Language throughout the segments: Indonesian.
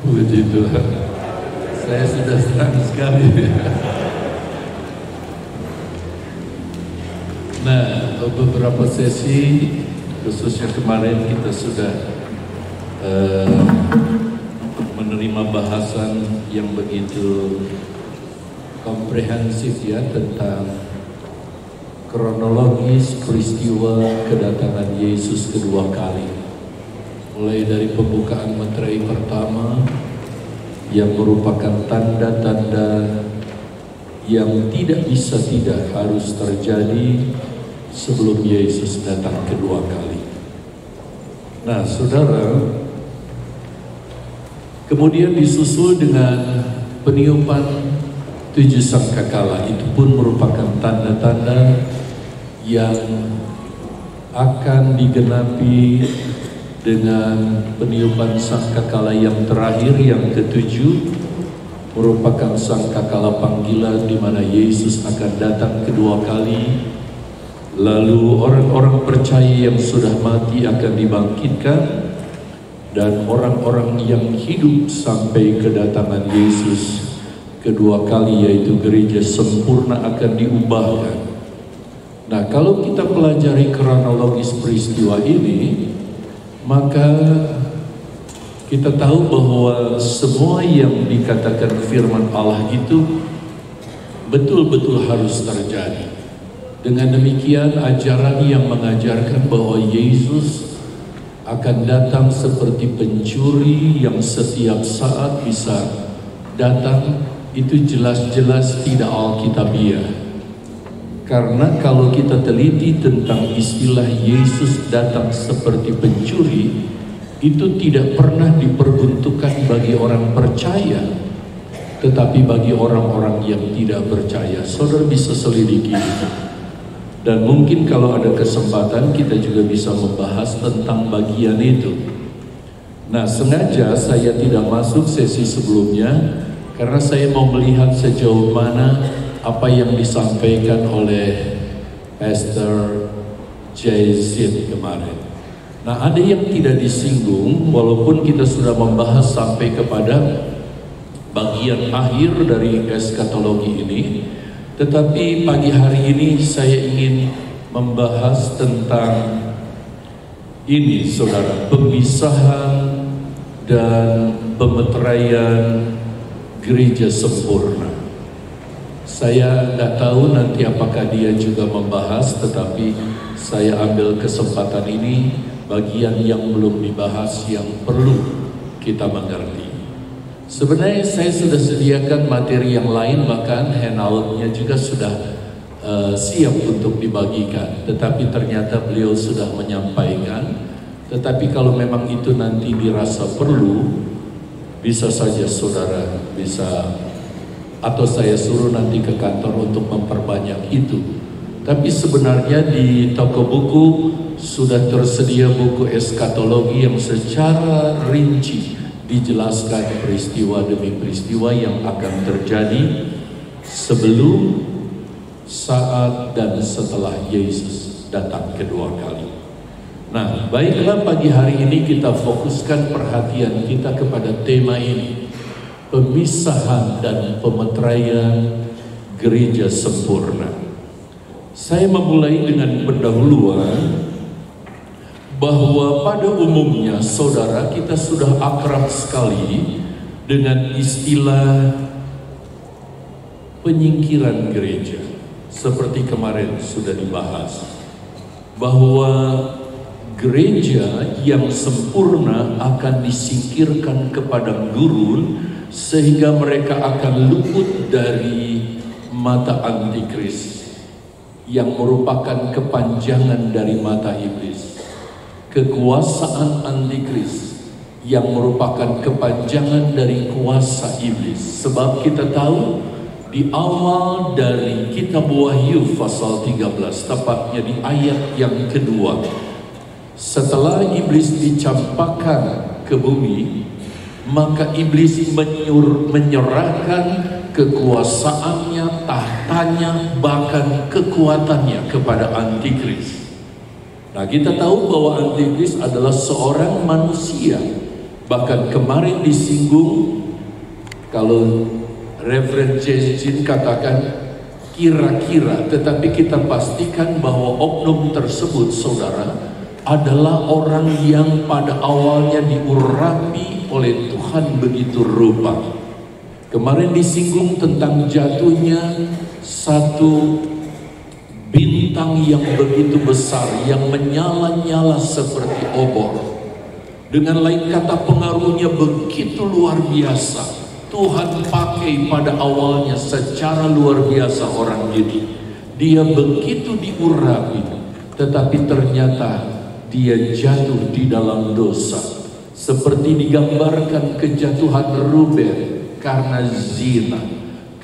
Puji Tuhan. Saya sudah senang sekali. Nah, beberapa sesi, khususnya kemarin kita sudah menerima bahasan yang begitu komprehensif ya tentang kronologis peristiwa kedatangan Yesus kedua kali. Mulai dari pembukaan materai pertama yang merupakan tanda-tanda yang tidak bisa tidak harus terjadi sebelum Yesus datang kedua kali. Nah, saudara, kemudian disusul dengan peniupan 7 sangkakala. Itu pun merupakan tanda-tanda yang akan digenapi dengan peniupan sangkakala yang terakhir, yang ke-7, merupakan sangkakala panggilan di mana Yesus akan datang kedua kali. Lalu orang-orang percaya yang sudah mati akan dibangkitkan, dan orang-orang yang hidup sampai kedatangan Yesus kedua kali, yaitu gereja sempurna, akan diubahkan. Nah, kalau kita pelajari kronologis peristiwa ini, maka kita tahu bahwa semua yang dikatakan firman Allah itu betul-betul harus terjadi. Dengan demikian, ajaran yang mengajarkan bahwa Yesus akan datang seperti pencuri yang setiap saat bisa datang, itu jelas-jelas tidak alkitabiah. Karena kalau kita teliti tentang istilah Yesus datang seperti pencuri, itu tidak pernah diperuntukkan bagi orang percaya, tetapi bagi orang-orang yang tidak percaya. Saudara bisa selidiki itu. Dan mungkin kalau ada kesempatan kita juga bisa membahas tentang bagian itu. Nah, sengaja saya tidak masuk sesi sebelumnya karena saya mau melihat sejauh mana apa yang disampaikan oleh Pastor J.Z. kemarin. Nah, ada yang tidak disinggung walaupun kita sudah membahas sampai kepada bagian akhir dari eskatologi ini. Tetapi pagi hari ini saya ingin membahas tentang ini, saudara, pemisahan dan pemeteraian gereja sempurna. Saya nggak tahu nanti apakah dia juga membahas, tetapi saya ambil kesempatan ini bagian yang belum dibahas yang perlu kita mengerti. Sebenarnya saya sudah sediakan materi yang lain, bahkan handout-nya juga sudah siap untuk dibagikan. Tetapi ternyata beliau sudah menyampaikan. Tetapi kalau memang itu nanti dirasa perlu, bisa saja saudara bisa, atau saya suruh nanti ke kantor untuk memperbanyak itu. Tapi sebenarnya di toko buku sudah tersedia buku eskatologi yang secara rinci dijelaskan peristiwa demi peristiwa yang akan terjadi sebelum, saat, dan setelah Yesus datang kedua kali. Nah, baiklah, pagi hari ini kita fokuskan perhatian kita kepada tema ini, pemisahan dan pemeteraian gereja sempurna. Saya memulai dengan pendahuluan bahwa pada umumnya saudara kita sudah akrab sekali dengan istilah penyingkiran gereja. Seperti kemarin sudah dibahas bahwa gereja yang sempurna akan disingkirkan ke padang gurun sehingga mereka akan luput dari mata antikris yang merupakan kepanjangan dari mata iblis. Kekuasaan antikris yang merupakan kepanjangan dari kuasa iblis. Sebab kita tahu di awal dari kitab Wahyu pasal 13, tepatnya di ayat yang kedua, setelah iblis dicampakkan ke bumi, maka iblis menyerahkan kekuasaannya, tahtanya, bahkan kekuatannya kepada antikris. Nah, kita tahu bahwa antikris adalah seorang manusia, Bahkan kemarin disinggung, kalau Reverend Jin katakan kira-kira, tetapi kita pastikan bahwa oknum tersebut, saudara, adalah orang yang pada awalnya diurapi oleh Tuhan begitu rupa. Kemarin disinggung tentang jatuhnya satu bintang yang begitu besar, yang menyala-nyala seperti obor. Dengan lain kata, pengaruhnya begitu luar biasa. Tuhan pakai pada awalnya secara luar biasa orang ini. Dia begitu diurapi, tetapi ternyata dia jatuh di dalam dosa. Seperti digambarkan kejatuhan Ruben karena zina,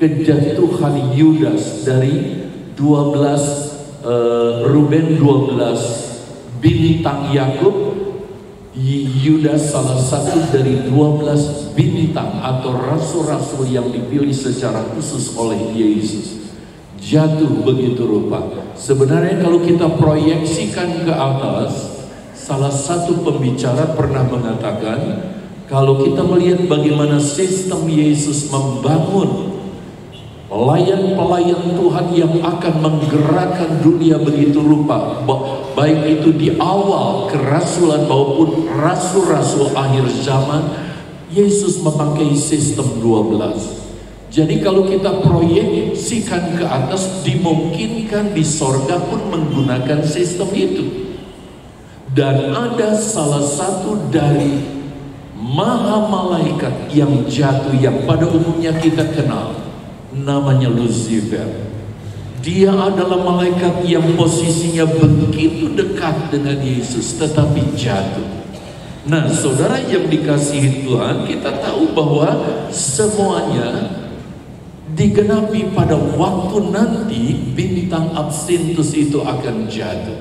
kejatuhan Yudas dari 12 Ruben 12 bintang Yakub, Yudas salah satu dari 12 bintang atau rasul-rasul yang dipilih secara khusus oleh Yesus. Jatuh begitu rupa. Sebenarnya kalau kita proyeksikan ke atas, salah satu pembicara pernah mengatakan, kalau kita melihat bagaimana sistem Yesus membangun pelayan-pelayan Tuhan yang akan menggerakkan dunia begitu rupa, baik itu di awal kerasulan maupun rasul-rasul akhir zaman, Yesus memakai sistem 12. Jadi kalau kita proyeksikan ke atas, dimungkinkan di sorga pun menggunakan sistem itu. Dan ada salah satu dari maha malaikat yang jatuh, yang pada umumnya kita kenal, namanya Lucifer. Dia adalah malaikat yang posisinya begitu dekat dengan Yesus, tetapi jatuh. Nah, saudara yang dikasihi Tuhan, kita tahu bahwa semuanya digenapi pada waktu nanti bintang Absintus itu akan jatuh.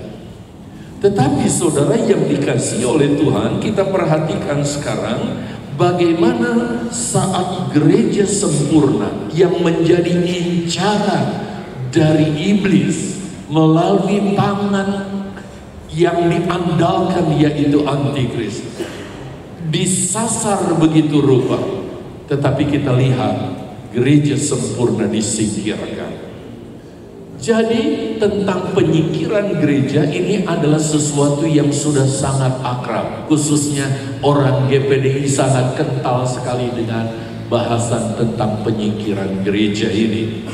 Tetapi saudara yang dikasihi oleh Tuhan, kita perhatikan sekarang bagaimana saat gereja sempurna yang menjadi incaran dari iblis melalui tangan yang diandalkan, yaitu antikris, disasar begitu rupa. Tetapi kita lihat gereja sempurna disingkirkan. Jadi tentang penyingkiran gereja ini adalah sesuatu yang sudah sangat akrab. Khususnya orang GPDI sangat kental sekali dengan bahasan tentang penyingkiran gereja ini.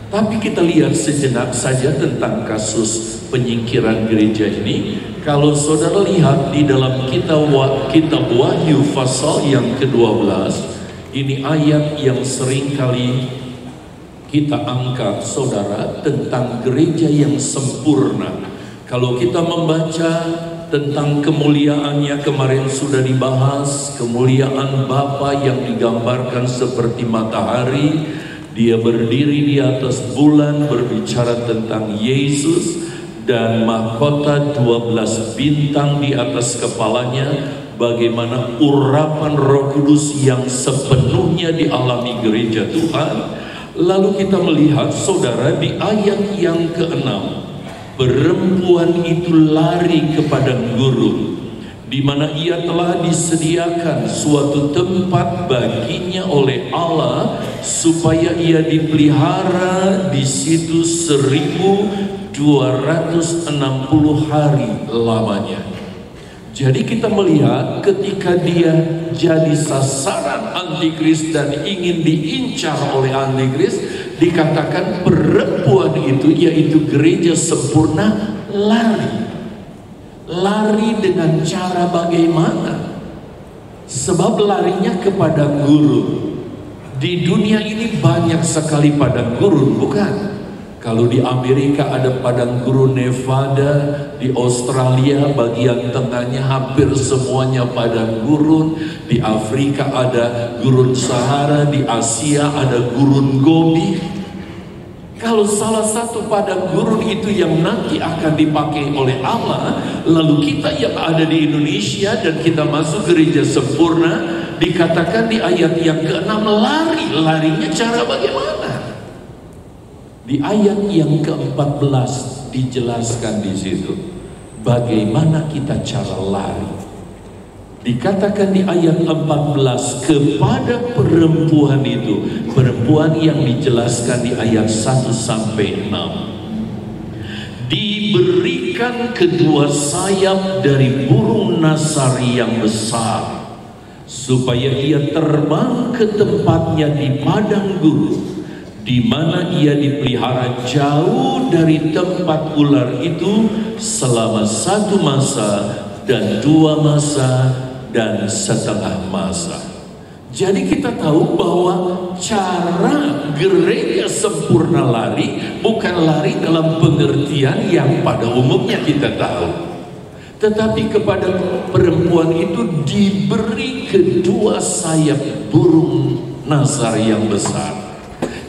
Tapi kita lihat sejenak saja tentang kasus penyingkiran gereja ini. Kalau saudara lihat di dalam kitab Wahyu pasal yang ke-12, ini ayat yang sering kali kita angkat, saudara, tentang gereja yang sempurna. Kalau kita membaca tentang kemuliaannya, kemarin sudah dibahas, kemuliaan Bapa yang digambarkan seperti matahari. Dia berdiri di atas bulan, berbicara tentang Yesus, dan mahkota 12 bintang di atas kepalanya. Bagaimana urapan Roh Kudus yang sepenuhnya dialami gereja Tuhan. Lalu kita melihat, saudara, di ayat yang ke-6, perempuan itu lari ke padang gurun, di mana ia telah disediakan suatu tempat baginya oleh Allah, supaya ia dipelihara di situ 1260 hari lamanya. Jadi kita melihat ketika dia jadi sasaran antikris dan ingin diincar oleh antikris, dikatakan perempuan itu, yaitu gereja sempurna, lari dengan cara bagaimana? Sebab larinya ke padang gurun. Di dunia ini banyak sekali padang gurun, bukan? Kalau di Amerika ada padang gurun Nevada, di Australia bagian tengahnya hampir semuanya padang gurun, di Afrika ada gurun Sahara, di Asia ada gurun Gobi. Kalau salah satu padang gurun itu yang nanti akan dipakai oleh Allah, lalu kita yang ada di Indonesia dan kita masuk gereja sempurna, dikatakan di ayat yang ke-6 larinya cara bagaimana? Di ayat yang ke-14 dijelaskan di situ bagaimana kita cara lari. Dikatakan di ayat 14 kepada perempuan itu, perempuan yang dijelaskan di ayat 1 sampai 6, diberikan kedua sayap dari burung nasari yang besar, supaya ia terbang ke tempatnya di padang gurun, di mana ia dipelihara jauh dari tempat ular itu selama 1 masa dan 2 masa dan setengah masa. Jadi kita tahu bahwa cara gereja sempurna lari bukan lari dalam pengertian yang pada umumnya kita tahu, tetapi kepada perempuan itu diberi kedua sayap burung nasar yang besar.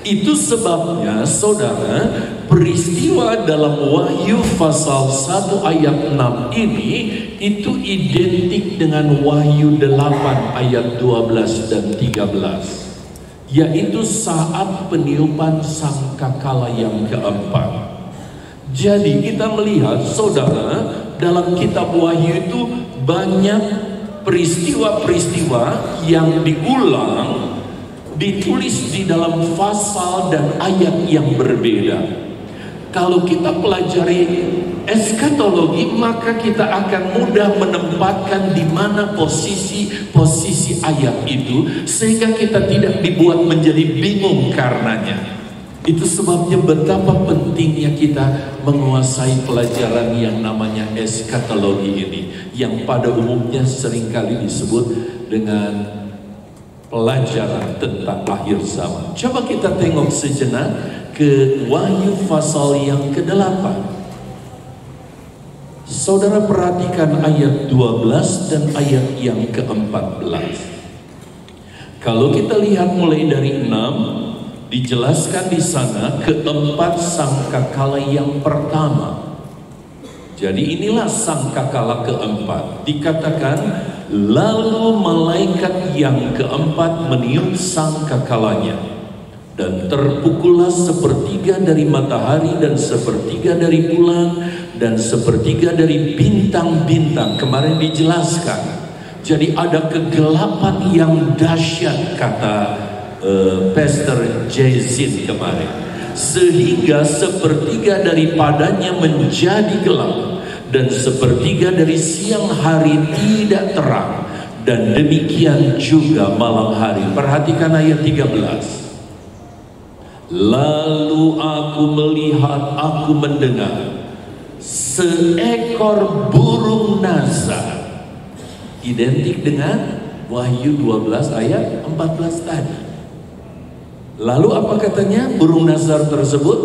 Itu sebabnya saudara, peristiwa dalam Wahyu pasal 1 ayat 6 ini itu identik dengan Wahyu 8 ayat 12 dan 13, yaitu saat peniupan sangkakala yang keempat. Jadi kita melihat saudara, dalam kitab Wahyu itu banyak peristiwa-peristiwa yang diulang, ditulis di dalam pasal dan ayat yang berbeda. Kalau kita pelajari eskatologi, maka kita akan mudah menempatkan di mana posisi ayat itu, sehingga kita tidak dibuat menjadi bingung karenanya. Itu sebabnya betapa pentingnya kita menguasai pelajaran yang namanya eskatologi ini, yang pada umumnya seringkali disebut dengan pelajaran tentang akhir zaman. Coba kita tengok sejenak ke Wahyu pasal yang ke-8. Saudara perhatikan ayat 12 dan ayat yang ke-14. Kalau kita lihat mulai dari 6, dijelaskan di sana keempat sangkakala yang pertama. Jadi inilah sangkakala keempat. Dikatakan lalu malaikat yang keempat meniup sangkakalanya, dan terpukullah 1/3 dari matahari dan 1/3 dari bulan dan 1/3 dari bintang-bintang. Kemarin dijelaskan. Jadi ada kegelapan yang dahsyat, kata Pastor Jason kemarin, sehingga 1/3 daripadanya menjadi gelap dan 1/3 dari siang hari tidak terang, dan demikian juga malam hari. Perhatikan ayat 13. Lalu aku melihat, aku mendengar seekor burung nasar, identik dengan Wahyu 12 ayat 14 tadi. Lalu apa katanya? Burung nasar tersebut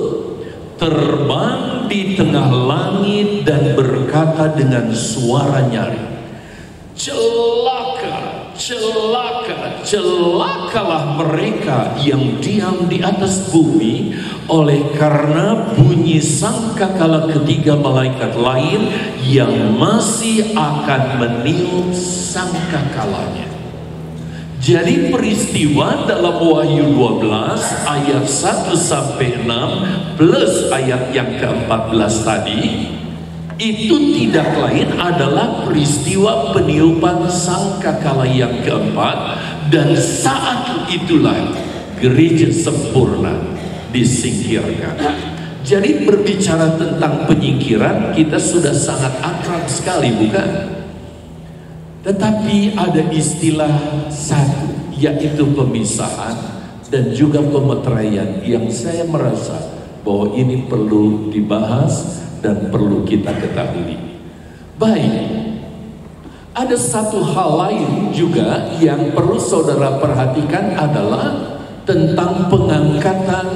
terbang di tengah langit dan berkata dengan suara nyaring, celaka, celaka, celakalah mereka yang diam di atas bumi, oleh karena bunyi sangkakala ketiga malaikat lain yang masih akan meniup sangkakalanya. Jadi peristiwa dalam Wahyu 12 ayat 1 sampai 6 plus ayat yang ke-14 tadi, itu tidak lain adalah peristiwa peniupan sangkakala yang keempat, dan saat itulah gereja sempurna disingkirkan. Jadi berbicara tentang penyingkiran, kita sudah sangat akrab sekali, bukan? Tetapi ada istilah satu, yaitu pemisahan dan juga pemeteraian, yang saya merasa bahwa ini perlu dibahas dan perlu kita ketahui. Baik, ada satu hal lain juga yang perlu saudara perhatikan, adalah tentang pengangkatan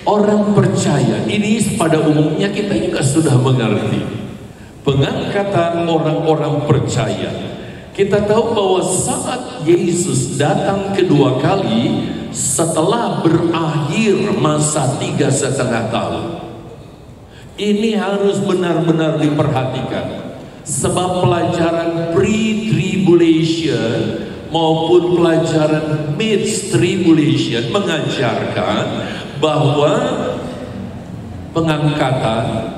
orang percaya. Ini pada umumnya kita juga sudah mengerti. Pengangkatan orang-orang percaya. Kita tahu bahwa saat Yesus datang kedua kali setelah berakhir masa 3,5 tahun, ini harus benar-benar diperhatikan. Sebab pelajaran pre-tribulation maupun pelajaran mid-tribulation mengajarkan bahwa pengangkatan,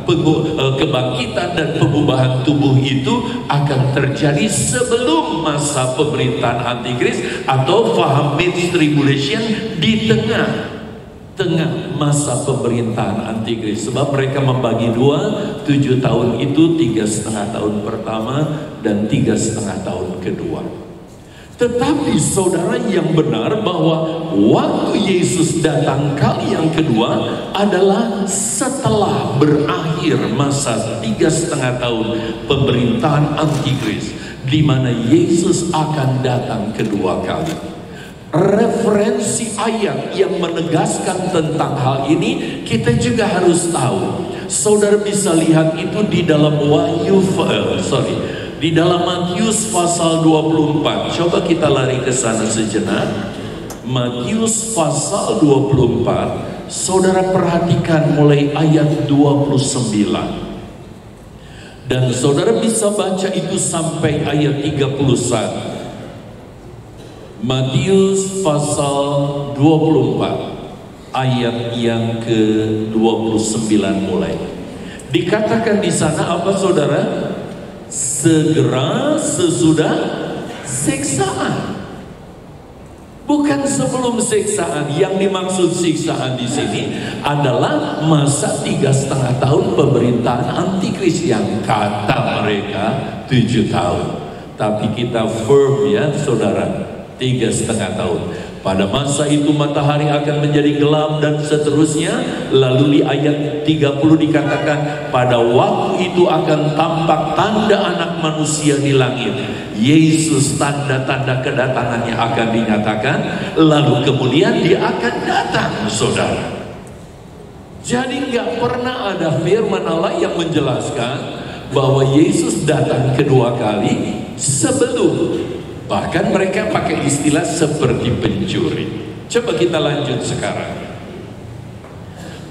kebangkitan dan pengubahan tubuh itu akan terjadi sebelum masa pemerintahan antikris atau faham mid tribulation, di tengah masa pemerintahan antikris. Sebab mereka membagi dua, 7 tahun itu 3,5 tahun pertama dan 3,5 tahun kedua. Tetapi saudara, yang benar bahwa waktu Yesus datang kali yang kedua adalah setelah berakhir masa 3,5 tahun pemerintahan antikris, di mana Yesus akan datang kedua kali. Referensi ayat yang menegaskan tentang hal ini kita juga harus tahu. Saudara bisa lihat itu di dalam di dalam Matius pasal 24. Coba kita lari ke sana sejenak. Matius pasal 24. Saudara perhatikan mulai ayat 29. Dan saudara bisa baca itu sampai ayat 31. Matius pasal 24 ayat yang ke-29 mulai. Dikatakan di sana apa saudara? Segera sesudah siksaan. Bukan sebelum siksaan. Yang dimaksud siksaan di sini adalah masa 3,5 tahun pemerintahan antikris yang kata mereka 7 tahun. Tapi kita firm ya saudara, 3,5 tahun. Pada masa itu matahari akan menjadi gelap dan seterusnya. Lalu di ayat 30 dikatakan pada waktu itu akan tampak tanda anak manusia di langit. Yesus, tanda-tanda kedatangannya akan dinyatakan. Lalu kemudian dia akan datang saudara. Jadi nggak pernah ada firman Allah yang menjelaskan bahwa Yesus datang kedua kali sebelum. Bahkan mereka pakai istilah seperti pencuri. Coba kita lanjut sekarang.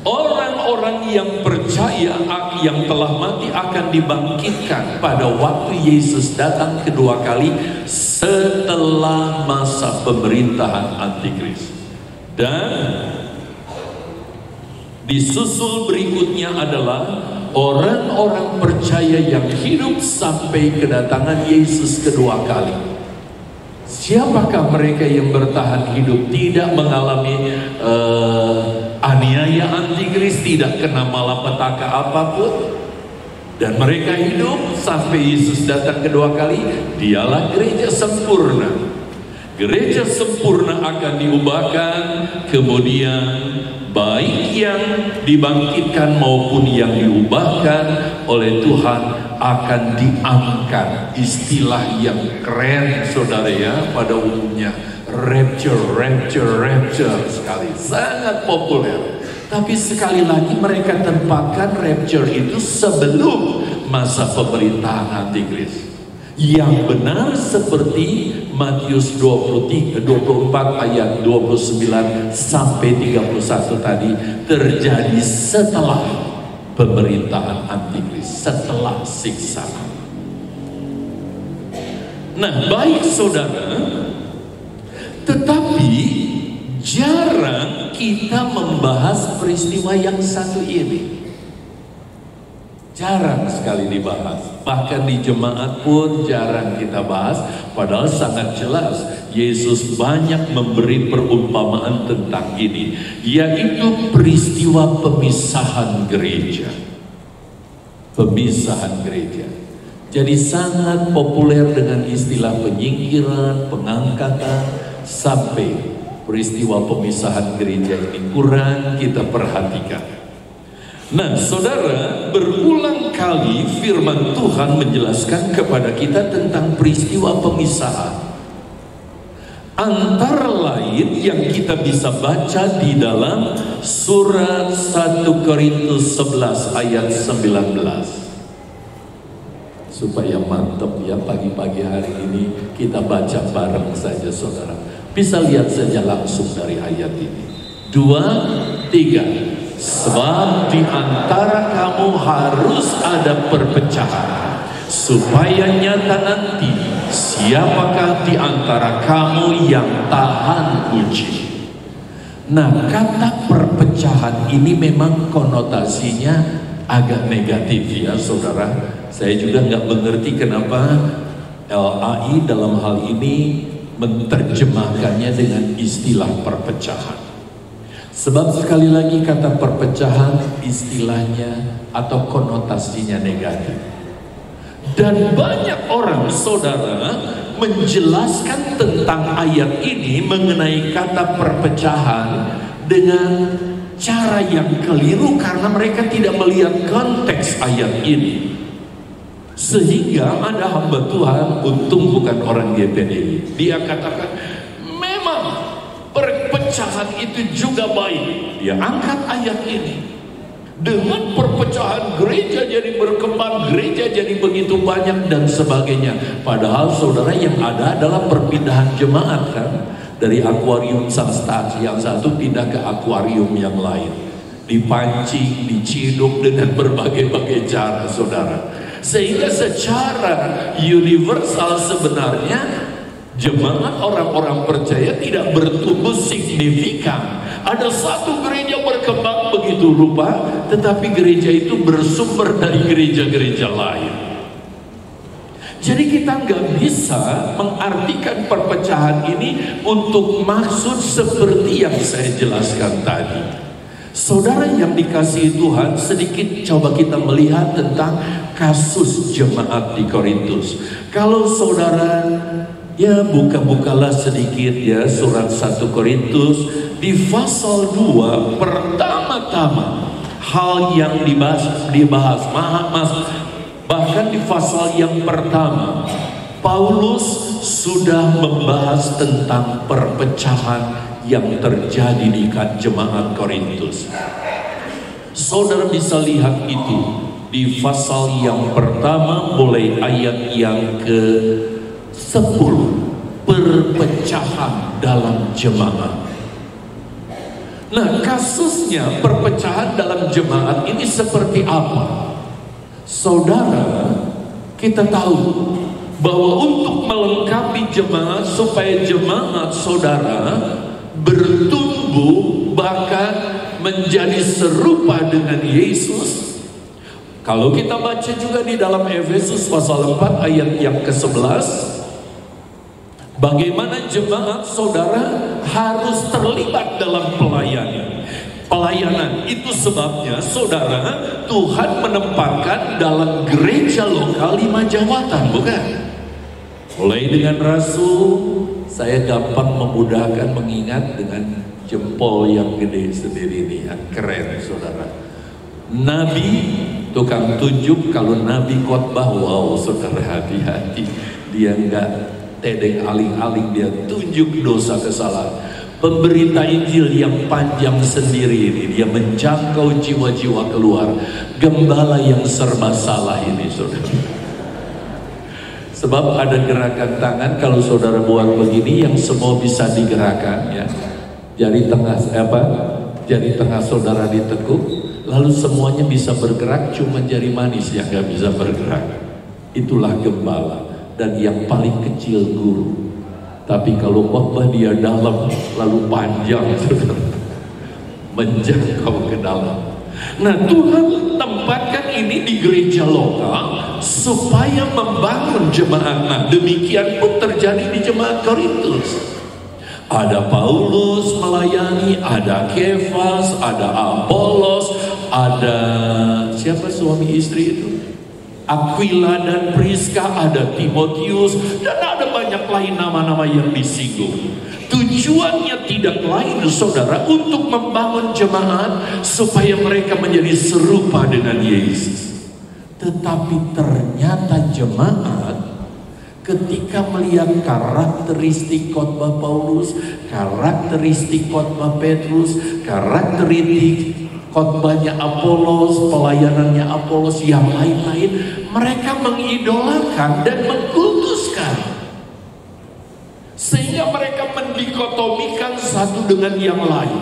Orang-orang yang percaya yang telah mati akan dibangkitkan pada waktu Yesus datang kedua kali setelah masa pemerintahan antikris. Dan disusul berikutnya adalah orang-orang percaya yang hidup sampai kedatangan Yesus kedua kali. Siapakah mereka yang bertahan hidup, tidak mengalami aniaya antikris, tidak kena malapetaka apapun, dan mereka hidup sampai Yesus datang kedua kali? Dialah gereja sempurna. Gereja sempurna akan diubahkan, kemudian baik yang dibangkitkan maupun yang diubahkan oleh Tuhan akan diangkat. Istilah yang keren saudara ya, pada umumnya rapture sekali, sangat populer. Tapi sekali lagi mereka tempatkan rapture itu sebelum masa pemerintahan antikris. Yang benar seperti Matius 24 ayat 29 sampai 31 tadi terjadi setelah pemerintahan antikris, setelah siksaan. Nah, baik saudara, tetapi jarang kita membahas peristiwa yang satu ini. Jarang sekali dibahas. Bahkan di jemaat pun jarang kita bahas. Padahal sangat jelas Yesus banyak memberi perumpamaan tentang ini, yaitu peristiwa pemisahan gereja. Pemisahan gereja. Jadi sangat populer dengan istilah penyingkiran, pengangkatan, sampai peristiwa pemisahan gereja ini kurang kita perhatikan. Nah saudara, berulang kali firman Tuhan menjelaskan kepada kita tentang peristiwa pemisahan. Antara lain yang kita bisa baca di dalam surat 1 Korintus 11 ayat 19. Supaya mantap ya, pagi-pagi hari ini kita baca bareng saja saudara. Bisa lihat saja langsung dari ayat ini. 2, 3. Sebab di antara kamu harus ada perpecahan, supaya nyata nanti siapakah di antara kamu yang tahan uji. Nah, kata perpecahan ini memang konotasinya agak negatif ya saudara. Saya juga nggak mengerti kenapa LAI dalam hal ini menerjemahkannya dengan istilah perpecahan. Sebab sekali lagi kata perpecahan istilahnya atau konotasinya negatif. Dan banyak orang saudara menjelaskan tentang ayat ini mengenai kata perpecahan dengan cara yang keliru karena mereka tidak melihat konteks ayat ini. Sehingga ada hamba Tuhan, untung bukan orang GPDI, dia katakan memang perpecahan itu juga baik. Dia angkat ayat ini. Dengan perpecahan gereja jadi berkembang, gereja jadi begitu banyak dan sebagainya. Padahal saudara yang ada adalah perpindahan jemaat kan. Dari akuarium Sanstasi yang satu pindah ke akuarium yang lain. Dipancing, diciduk dengan berbagai-bagai cara saudara. Sehingga secara universal sebenarnya jemaat orang-orang percaya tidak bertumbuh signifikan. Ada satu gereja berkembang begitu rupa, tetapi gereja itu bersumber dari gereja-gereja lain. Jadi kita nggak bisa mengartikan perpecahan ini untuk maksud seperti yang saya jelaskan tadi. Saudara yang dikasihi Tuhan, sedikit coba kita melihat tentang kasus jemaat di Korintus. Kalau saudara ya buka-bukalah sedikit ya surat 1 Korintus di pasal 2 pertama-tama hal yang dibahas bahkan di pasal yang pertama Paulus sudah membahas tentang perpecahan yang terjadi di jemaat Korintus. Saudara bisa lihat itu di pasal yang pertama mulai ayat yang ke-10, perpecahan dalam jemaat. Nah, kasusnya perpecahan dalam jemaat ini seperti apa? Saudara, kita tahu bahwa untuk melengkapi jemaat supaya jemaat saudara bertumbuh bahkan menjadi serupa dengan Yesus. Kalau kita baca juga di dalam Efesus pasal 4 ayat yang ke-11, bagaimana jemaat saudara harus terlibat dalam pelayanan. Itu sebabnya saudara, Tuhan menempatkan dalam gereja lokal 5 jawatan, bukan? Mulai dengan rasul, saya gampang memudahkan mengingat dengan jempol yang gede sendiri ini, yang keren saudara. Nabi, tukang tunjuk. Kalau Nabi khotbah, wow saudara, hati-hati. Dia enggak tedeng aling-aling, dia tunjuk dosa kesalahan. Pemberita Injil yang panjang sendiri ini, dia menjangkau jiwa-jiwa keluar. Gembala yang serba salah ini saudara. Sebab ada gerakan tangan kalau saudara buat begini yang semua bisa digerakkan ya. Jari tengah saudara ditekuk, lalu semuanya bisa bergerak, cuma jari manis yang gak bisa bergerak. Itulah gembala. Dan yang paling kecil guru. Tapi kalau khotbah dia dalam, lalu panjang saudara, menjangkau ke dalam. Nah, Tuhan tempatkan ini di gereja lokal supaya membangun jemaat. Nah, demikian pun terjadi di jemaat Korintus. Ada Paulus melayani, ada Kefas, ada Apolos, ada siapa suami istri itu? Aquila dan Priska, ada Timotius, dan ada banyak lain nama-nama yang disinggung. Tujuannya tidak lain saudara, untuk membangun jemaat supaya mereka menjadi serupa dengan Yesus. Tetapi ternyata jemaat ketika melihat karakteristik khotbah Paulus, karakteristik khotbah Petrus, karakteristik khotbahnya Apolos, pelayanannya Apolos, yang lain-lain, mereka mengidolakan dan mengkultuskan. Sehingga mereka mendikotomikan satu dengan yang lain.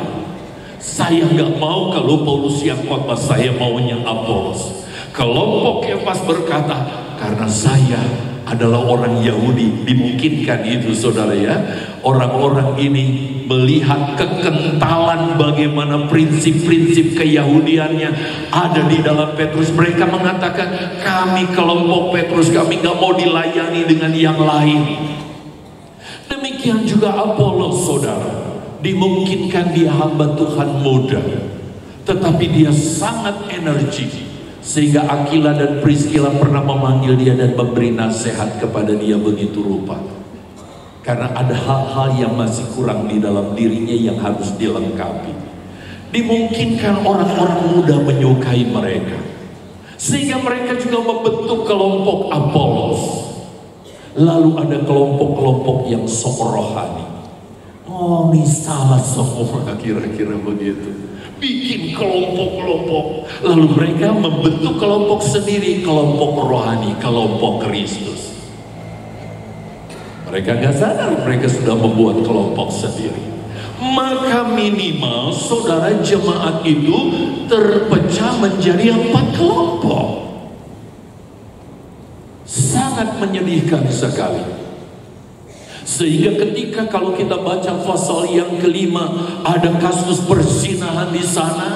Saya nggak mau kalau Paulus yang khotbah, saya maunya Apolos. Kelompok Kefas berkata, karena saya adalah orang Yahudi. Dimungkinkan itu saudara ya. Orang-orang ini melihat kekentalan bagaimana prinsip-prinsip keyahudiannya ada di dalam Petrus. Mereka mengatakan, kami kelompok Petrus, kami gak mau dilayani dengan yang lain. Demikian juga Apolos saudara. Dimungkinkan dia hamba Tuhan muda, tetapi dia sangat energi, sehingga Aquila dan Priscilla pernah memanggil dia dan memberi nasihat kepada dia begitu rupa. Karena ada hal-hal yang masih kurang di dalam dirinya yang harus dilengkapi. Dimungkinkan orang-orang muda menyukai mereka, sehingga mereka juga membentuk kelompok Apolos. Lalu ada kelompok-kelompok yang sok rohani. Oh, ini salah semua, kira-kira begitu. Bikin kelompok-kelompok. Lalu mereka membentuk kelompok sendiri, kelompok rohani, kelompok Kristus. Mereka gak sadar mereka sudah membuat kelompok sendiri. Maka minimal saudara jemaat itu terpecah menjadi 4 kelompok. Sangat menyedihkan sekali. Sehingga ketika kalau kita baca pasal yang kelima, ada kasus perzinahan di sana,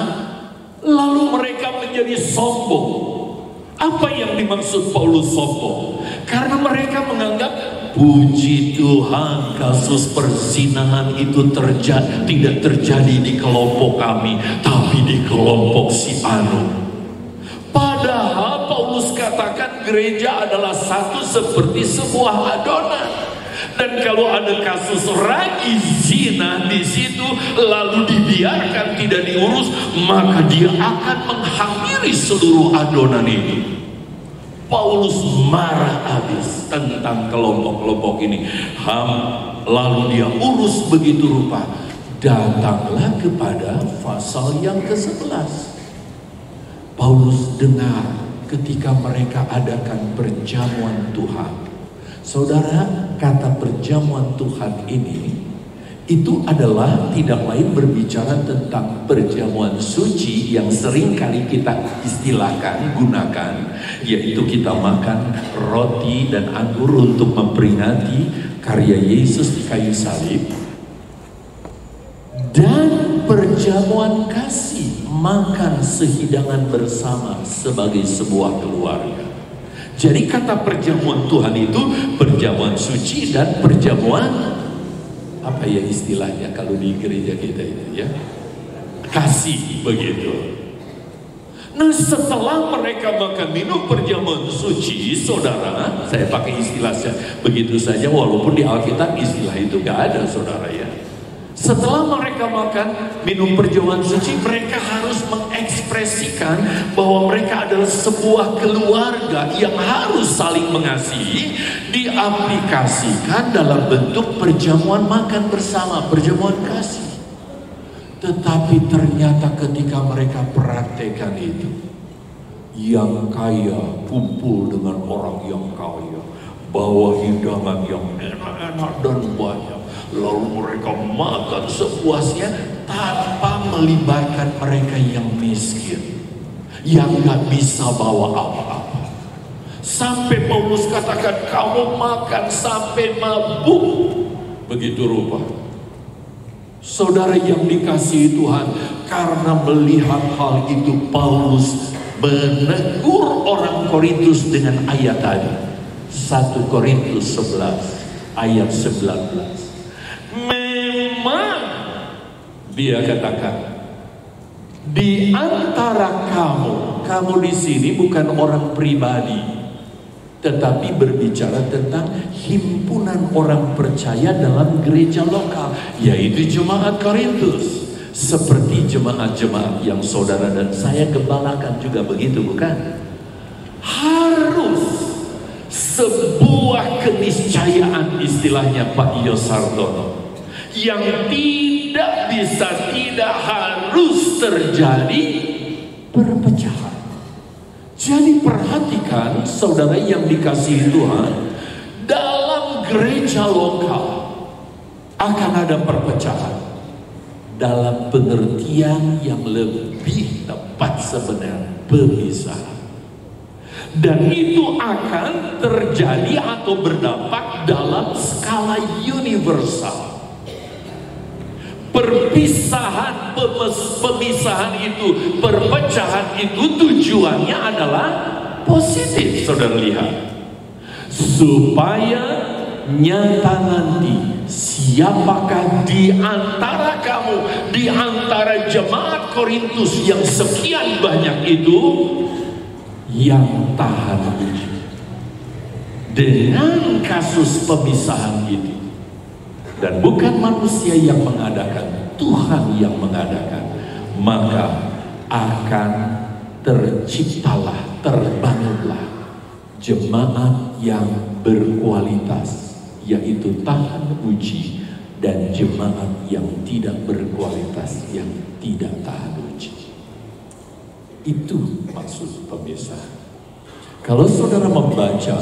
lalu mereka menjadi sombong. Apa yang dimaksud Paulus sombong? Karena mereka menganggap, puji Tuhan, kasus perzinahan itu tidak terjadi di kelompok kami, tapi di kelompok si Anu. Padahal Paulus katakan gereja adalah satu seperti sebuah adonan. Dan kalau ada kasus ragi zina di situ lalu dibiarkan tidak diurus, maka dia akan menghampiri seluruh adonan itu. Paulus marah habis tentang kelompok-kelompok ini. Lalu dia urus begitu rupa. Datanglah kepada pasal yang ke-11. Paulus dengar ketika mereka adakan perjamuan Tuhan. Saudara, kata perjamuan Tuhan ini itu adalah tidak lain berbicara tentang perjamuan suci yang sering kali kita istilahkan, gunakan, yaitu kita makan roti dan anggur untuk memperingati karya Yesus di kayu salib. Dan perjamuan kasih, makan sehidangan bersama sebagai sebuah keluarga. Jadi kata perjamuan Tuhan itu perjamuan suci dan perjamuan apa ya istilahnya kalau di gereja kita itu ya, kasih begitu. Nah setelah mereka makan minum perjamuan suci, saudara, saya pakai istilahnya begitu saja walaupun di Alkitab istilah itu gak ada saudara ya. Setelah mereka makan minum perjamuan suci, mereka harus mengekspresikan bahwa mereka adalah sebuah keluarga yang harus saling mengasihi, diaplikasikan dalam bentuk perjamuan makan bersama, perjamuan kasih. Tetapi ternyata ketika mereka praktekkan itu, yang kaya kumpul dengan orang yang kaya, bawa hidangan yang enak-enak dan banyak. Lalu mereka makan sepuasnya tanpa melibatkan mereka yang miskin, yang gak bisa bawa apa-apa. Sampai Paulus katakan, kamu makan sampai mabuk. Begitu rupa. Saudara yang dikasihi Tuhan, karena melihat hal itu Paulus menegur orang Korintus dengan ayat tadi. 1 Korintus 11 ayat 19. Memang dia katakan, di antara kamu di sini bukan orang pribadi, tetapi berbicara tentang himpunan orang percaya dalam gereja lokal, yaitu jemaat Korintus. Seperti jemaat-jemaat yang saudara dan saya gembalakan juga begitu, bukan? Harus sebuah keniscayaan, istilahnya Pak Yosardono, yang tidak harus terjadi perpecahan. Jadi perhatikan saudara yang dikasihi Tuhan, dalam gereja lokal akan ada perpecahan dalam pengertian yang lebih tepat sebenarnya, pemisahan. Dan itu akan terjadi atau berdampak dalam skala universal. Perpisahan, pemisahan itu, perpecahan itu tujuannya adalah positif, saudara lihat. Supaya nyata nanti siapakah di antara kamu, di antara jemaat Korintus yang sekian banyak itu, yang tahan uji. Dengan kasus pemisahan itu, dan bukan manusia yang mengadakan, Tuhan yang mengadakan, maka akan terciptalah, terbangunlah jemaat yang berkualitas, yaitu tahan uji, dan jemaat yang tidak berkualitas, yang tidak tahan uji. Itu maksud pemisahan. Kalau saudara membaca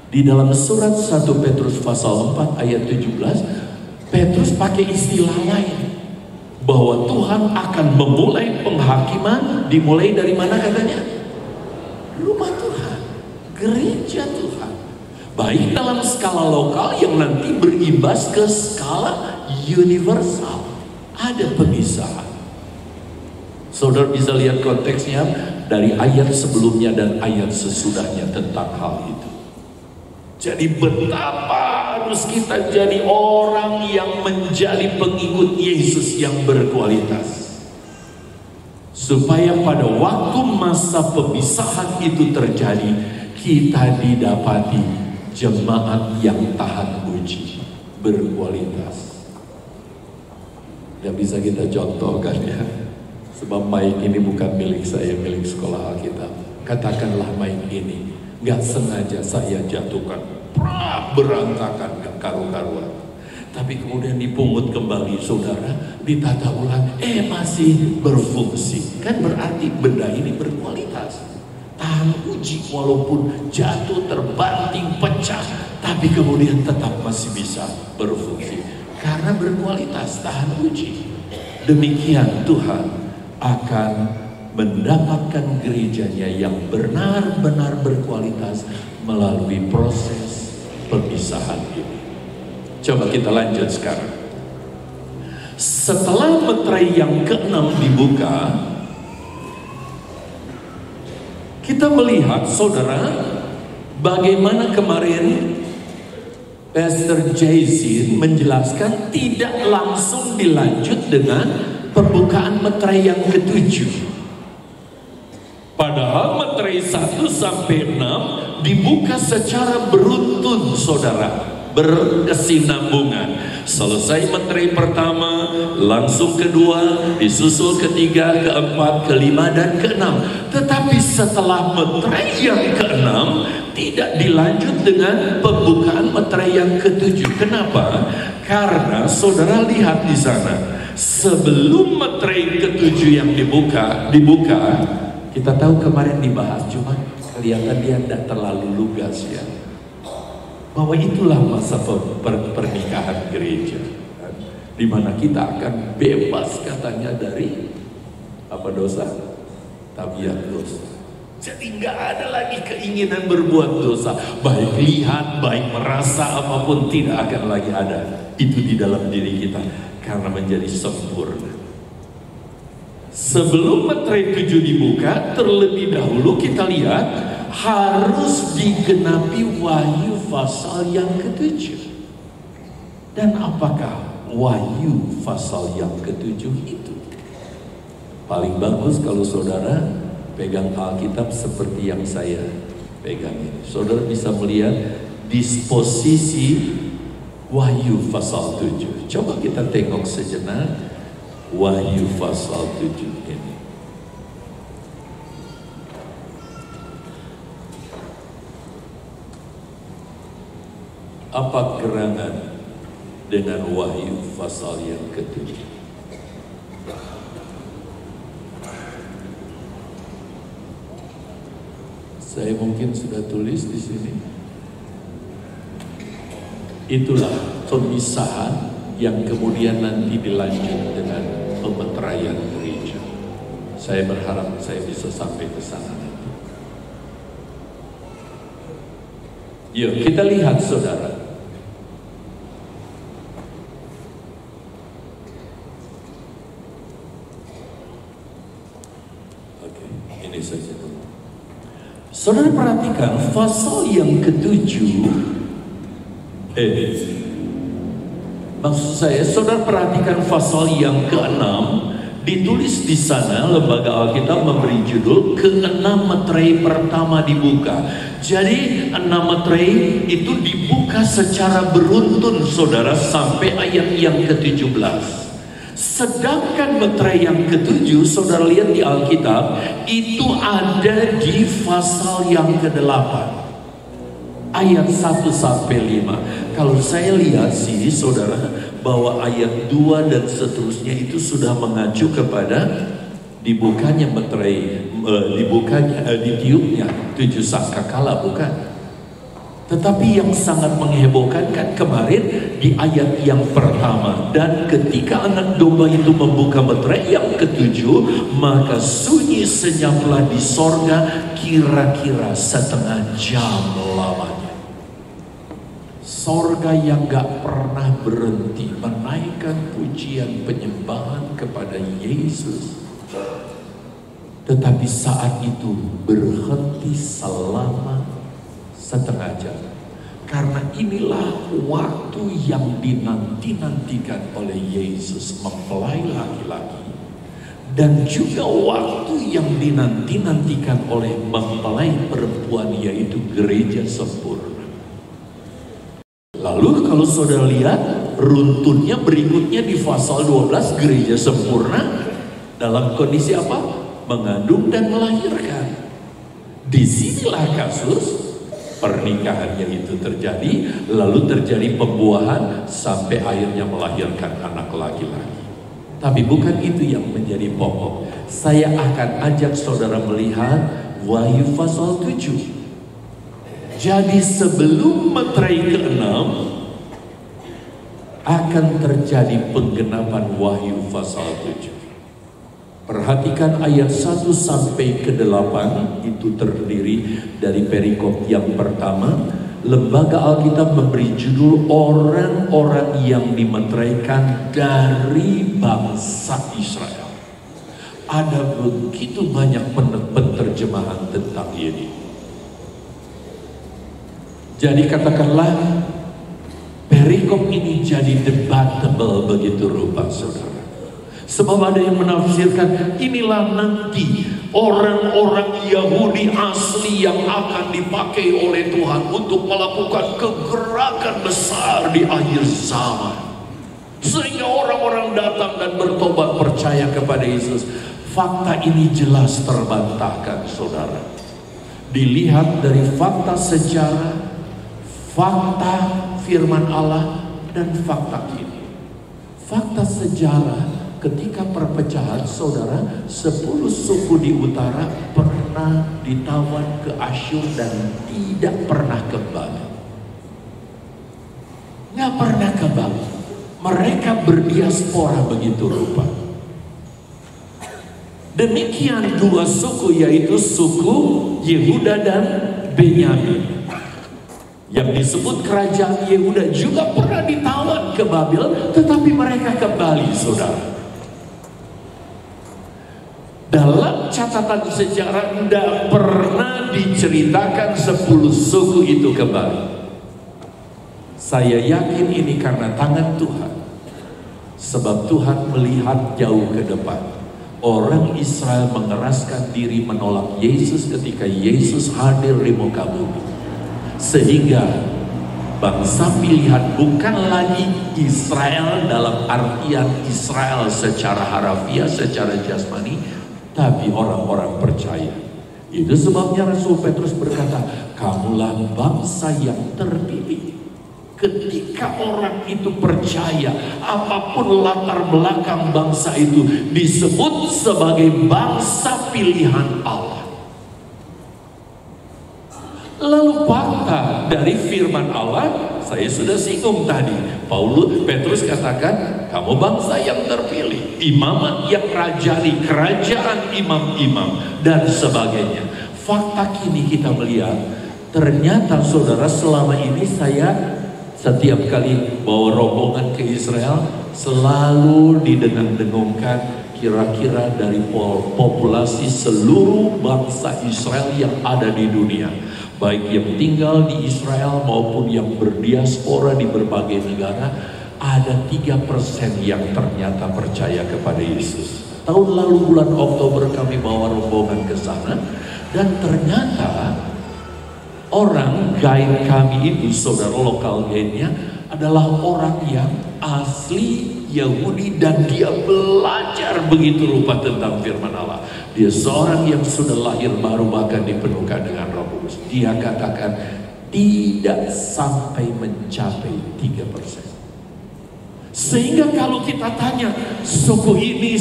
di dalam surat 1 Petrus pasal 4 ayat 17, Petrus pakai istilah lain, bahwa Tuhan akan memulai penghakiman. Dimulai dari mana katanya? Rumah Tuhan, gereja Tuhan. Baik dalam skala lokal yang nanti berimbas ke skala universal. Ada pemisahan. Saudara bisa lihat konteksnya dari ayat sebelumnya dan ayat sesudahnya tentang hal itu. Jadi betapa harus kita jadi orang yang menjadi pengikut Yesus yang berkualitas, supaya pada waktu masa pemisahan itu terjadi, kita didapati jemaat yang tahan uji, berkualitas. Tidak bisa kita contohkan ya, sebab mic ini bukan milik saya, milik sekolah Alkitab. Katakanlah mic ini gak sengaja saya jatuhkan, berantakan, gak karu-karuan. Tapi kemudian dipungut kembali, saudara, ditata ulang, masih berfungsi. Kan berarti benda ini berkualitas, tahan uji, walaupun jatuh, terbanting, pecah, tapi kemudian tetap masih bisa berfungsi, karena berkualitas, tahan uji. Demikian Tuhan akan mendapatkan gerejanya yang benar-benar berkualitas melalui proses pemisahan ini. Coba kita lanjut sekarang. Setelah meterai yang ke-6 dibuka, kita melihat, saudara, bagaimana kemarin Pastor Jason menjelaskan tidak langsung dilanjut dengan pembukaan meterai yang ke-7. Padahal meterai 1 sampai 6 dibuka secara beruntun, saudara, berkesinambungan. Selesai meterai pertama, langsung kedua, disusul ketiga, keempat, kelima, dan keenam. Tetapi setelah meterai yang ke-6 tidak dilanjut dengan pembukaan meterai yang ke-7. Kenapa? Karena saudara lihat di sana, sebelum meterai ke-7 yang dibuka, kita tahu kemarin dibahas, cuma kelihatan dia tidak terlalu lugas ya, bahwa itulah masa pernikahan gereja, di mana kita akan bebas katanya dari apa dosa, tabiat dosa. Jadi nggak ada lagi keinginan berbuat dosa, baik lihat, baik merasa, apapun tidak akan lagi ada itu di dalam diri kita, karena menjadi sempurna. Sebelum meterai 7 dibuka, terlebih dahulu kita lihat harus digenapi Wahyu pasal yang ke-7. Dan apakah Wahyu pasal yang ke-7 itu? Paling bagus kalau saudara pegang Alkitab seperti yang saya pegang ini. Saudara bisa melihat disposisi Wahyu pasal 7. Coba kita tengok sejenak Wahyu pasal 7 ini. Apa gerangan dengan Wahyu pasal yang ke-7? Saya mungkin sudah tulis di sini. Itulah pemisahan yang kemudian nanti dilanjut dengan pemeteraian gereja. Saya berharap saya bisa sampai ke sana nanti. Yuk kita lihat saudara. Oke, ini saja dulu. Saudara perhatikan pasal yang ke-7. Maksud saya, saudara perhatikan pasal yang ke-6. Ditulis di sana, Lembaga Alkitab memberi judul ke-6 meterai pertama dibuka. Jadi 6 meterai itu dibuka secara beruntun saudara sampai ayat yang ke-17. Sedangkan meterai yang ke-7 saudara lihat di Alkitab itu ada di pasal yang ke-8. Ayat 1 sampai 5. Kalau saya lihat sih saudara, bahwa ayat 2 dan seterusnya itu sudah mengacu kepada dibukanya meterai, ditiupnya 7 sangkakala, bukan? Tetapi yang sangat menghebohkan kan kemarin di ayat yang pertama, dan ketika anak domba itu membuka meterai yang ke-7, maka sunyi senyaplah di sorga kira-kira setengah jam lamanya. Sorga yang gak pernah berhenti menaikkan pujian penyembahan kepada Yesus. Tetapi saat itu berhenti selama setengah jam. Karena inilah waktu yang dinanti-nantikan oleh Yesus mempelai laki-laki. Dan juga waktu yang dinanti-nantikan oleh mempelai perempuan, yaitu gereja sempurna. Lalu kalau saudara lihat runtunnya berikutnya di pasal 12, gereja sempurna dalam kondisi apa? Mengandung dan melahirkan. Disinilah kasus pernikahannya itu terjadi, lalu terjadi pembuahan sampai akhirnya melahirkan anak laki-laki. Tapi bukan itu yang menjadi pokok. Saya akan ajak saudara melihat Wahyu pasal 7. Jadi sebelum meterai ke-6 akan terjadi penggenapan Wahyu pasal 7. Perhatikan ayat 1 sampai ke-8 itu terdiri dari perikop yang pertama. Lembaga Alkitab memberi judul orang-orang yang dimeteraikan dari bangsa Israel. Ada begitu banyak penerjemahan tentang ini. Jadi katakanlah perikop ini jadi debatable begitu rupa saudara. Sebab ada yang menafsirkan inilah nanti orang-orang Yahudi asli yang akan dipakai oleh Tuhan untuk melakukan kegerakan besar di akhir zaman. Sehingga orang-orang datang dan bertobat percaya kepada Yesus. Fakta ini jelas terbantahkan saudara. Dilihat dari fakta sejarah, fakta firman Allah, dan fakta kini. Fakta sejarah, ketika perpecahan saudara, 10 suku di utara pernah ditawan ke Asyur dan tidak pernah kembali. Nggak pernah kembali. Mereka berdiaspora begitu rupa. Demikian 2 suku, yaitu suku Yehuda dan Benyamin. Yang disebut kerajaan Yehuda juga pernah ditawan ke Babel, tetapi mereka kembali saudara. Dalam catatan sejarah tidak pernah diceritakan 10 suku itu kembali. Saya yakin ini karena tangan Tuhan. Sebab Tuhan melihat jauh ke depan. Orang Israel mengeraskan diri menolak Yesus ketika Yesus hadir di muka bumi. Sehingga bangsa pilihan bukan lagi Israel dalam artian Israel secara harafiah, secara jasmani, tapi orang-orang percaya. Itu sebabnya Rasul Petrus berkata, kamulah bangsa yang terpilih. Ketika orang itu percaya, apapun latar belakang bangsa itu disebut sebagai bangsa pilihan Allah. Lalu fakta dari firman Allah, saya sudah singgung tadi. Petrus katakan, kamu bangsa yang terpilih, imamat yang rajani, kerajaan imam-imam, dan sebagainya. Fakta kini kita melihat, Ternyata saudara, selama ini saya setiap kali bawa rombongan ke Israel selalu didengung-dengungkan kira-kira dari populasi seluruh bangsa Israel yang ada di dunia, baik yang tinggal di Israel maupun yang berdiaspora di berbagai negara, ada 3% yang ternyata percaya kepada Yesus. Tahun lalu bulan Oktober kami bawa rombongan ke sana, dan ternyata orang guide kami itu, saudara, lokal guide-nya adalah orang yang asli Yahudi dan dia belajar begitu rupa tentang firman Allah. Dia seorang yang sudah lahir baru bahkan dipenuhkan dengan Roh Kudus. Dia katakan tidak sampai mencapai 3%. Sehingga kalau kita tanya suku ini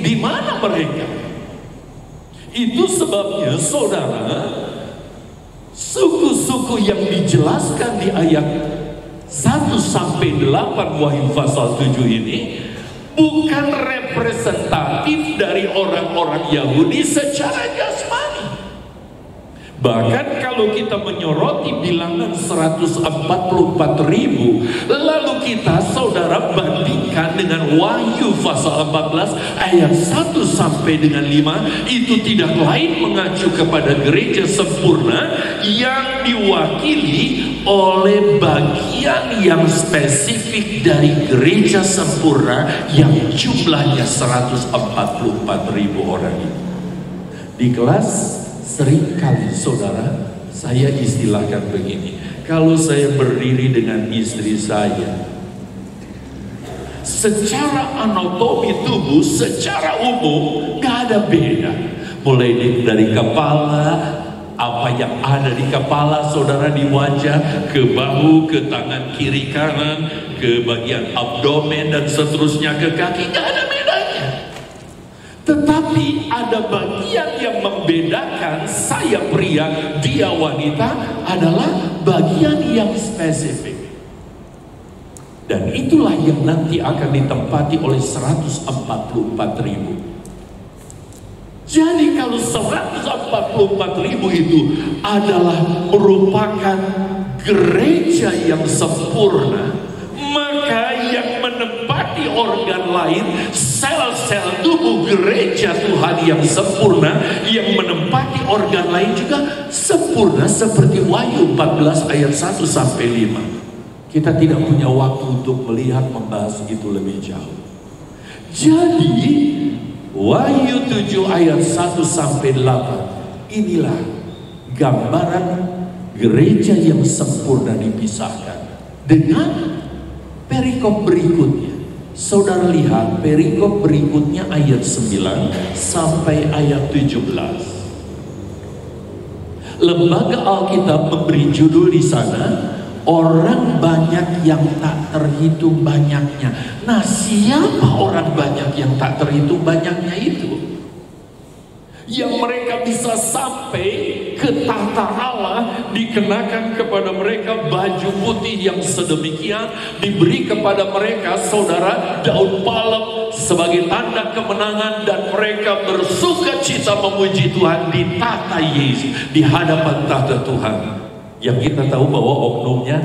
di mana mereka? Itu sebabnya saudara, suku-suku yang dijelaskan di ayat 1-8 Wahyu pasal 7 ini bukan representatif dari orang-orang Yahudi secara jasmani. Bahkan kalau kita menyoroti bilangan 144.000, lalu kita saudara bandingkan dengan Wahyu pasal 14 ayat 1 sampai dengan 5, itu tidak lain mengacu kepada gereja sempurna yang diwakili oleh bagian yang spesifik dari gereja sempurna yang jumlahnya 144.000 orang itu. Di kelas seringkali saudara, saya istilahkan begini, kalau saya berdiri dengan istri saya, secara anatomi tubuh, secara umum gak ada beda. Mulai dari kepala, apa yang ada di kepala saudara, di wajah, ke bahu, ke tangan kiri kanan, ke bagian abdomen dan seterusnya ke kaki, gak ada bedanya. Tetapi ada bagian yang membedakan saya pria, dia wanita, adalah bagian yang spesifik. Dan itulah yang nanti akan ditempati oleh 144.000. Jadi kalau 144.000 itu adalah merupakan gereja yang sempurna, maka yang menempati organ lain, sel-sel tubuh gereja Tuhan yang sempurna, yang menempati organ lain juga sempurna seperti Wahyu 14 ayat 1 sampai 5. Kita tidak punya waktu untuk melihat, membahas itu lebih jauh. Jadi Wahyu 7 ayat 1 sampai 8, inilah gambaran gereja yang sempurna dipisahkan dengan perikop berikutnya. Saudara lihat perikop berikutnya ayat 9 sampai ayat 17. Lembaga Alkitab memberi judul di sana, orang banyak yang tak terhitung banyaknya. Nah, siapa orang banyak yang tak terhitung banyaknya itu? Yang mereka bisa sampai ke tahta Allah, dikenakan kepada mereka baju putih yang sedemikian, diberi kepada mereka saudara daun palem sebagai tanda kemenangan, dan mereka bersuka cita memuji Tuhan di tahta Yesus, di hadapan tahta Tuhan. Yang kita tahu bahwa oknumnya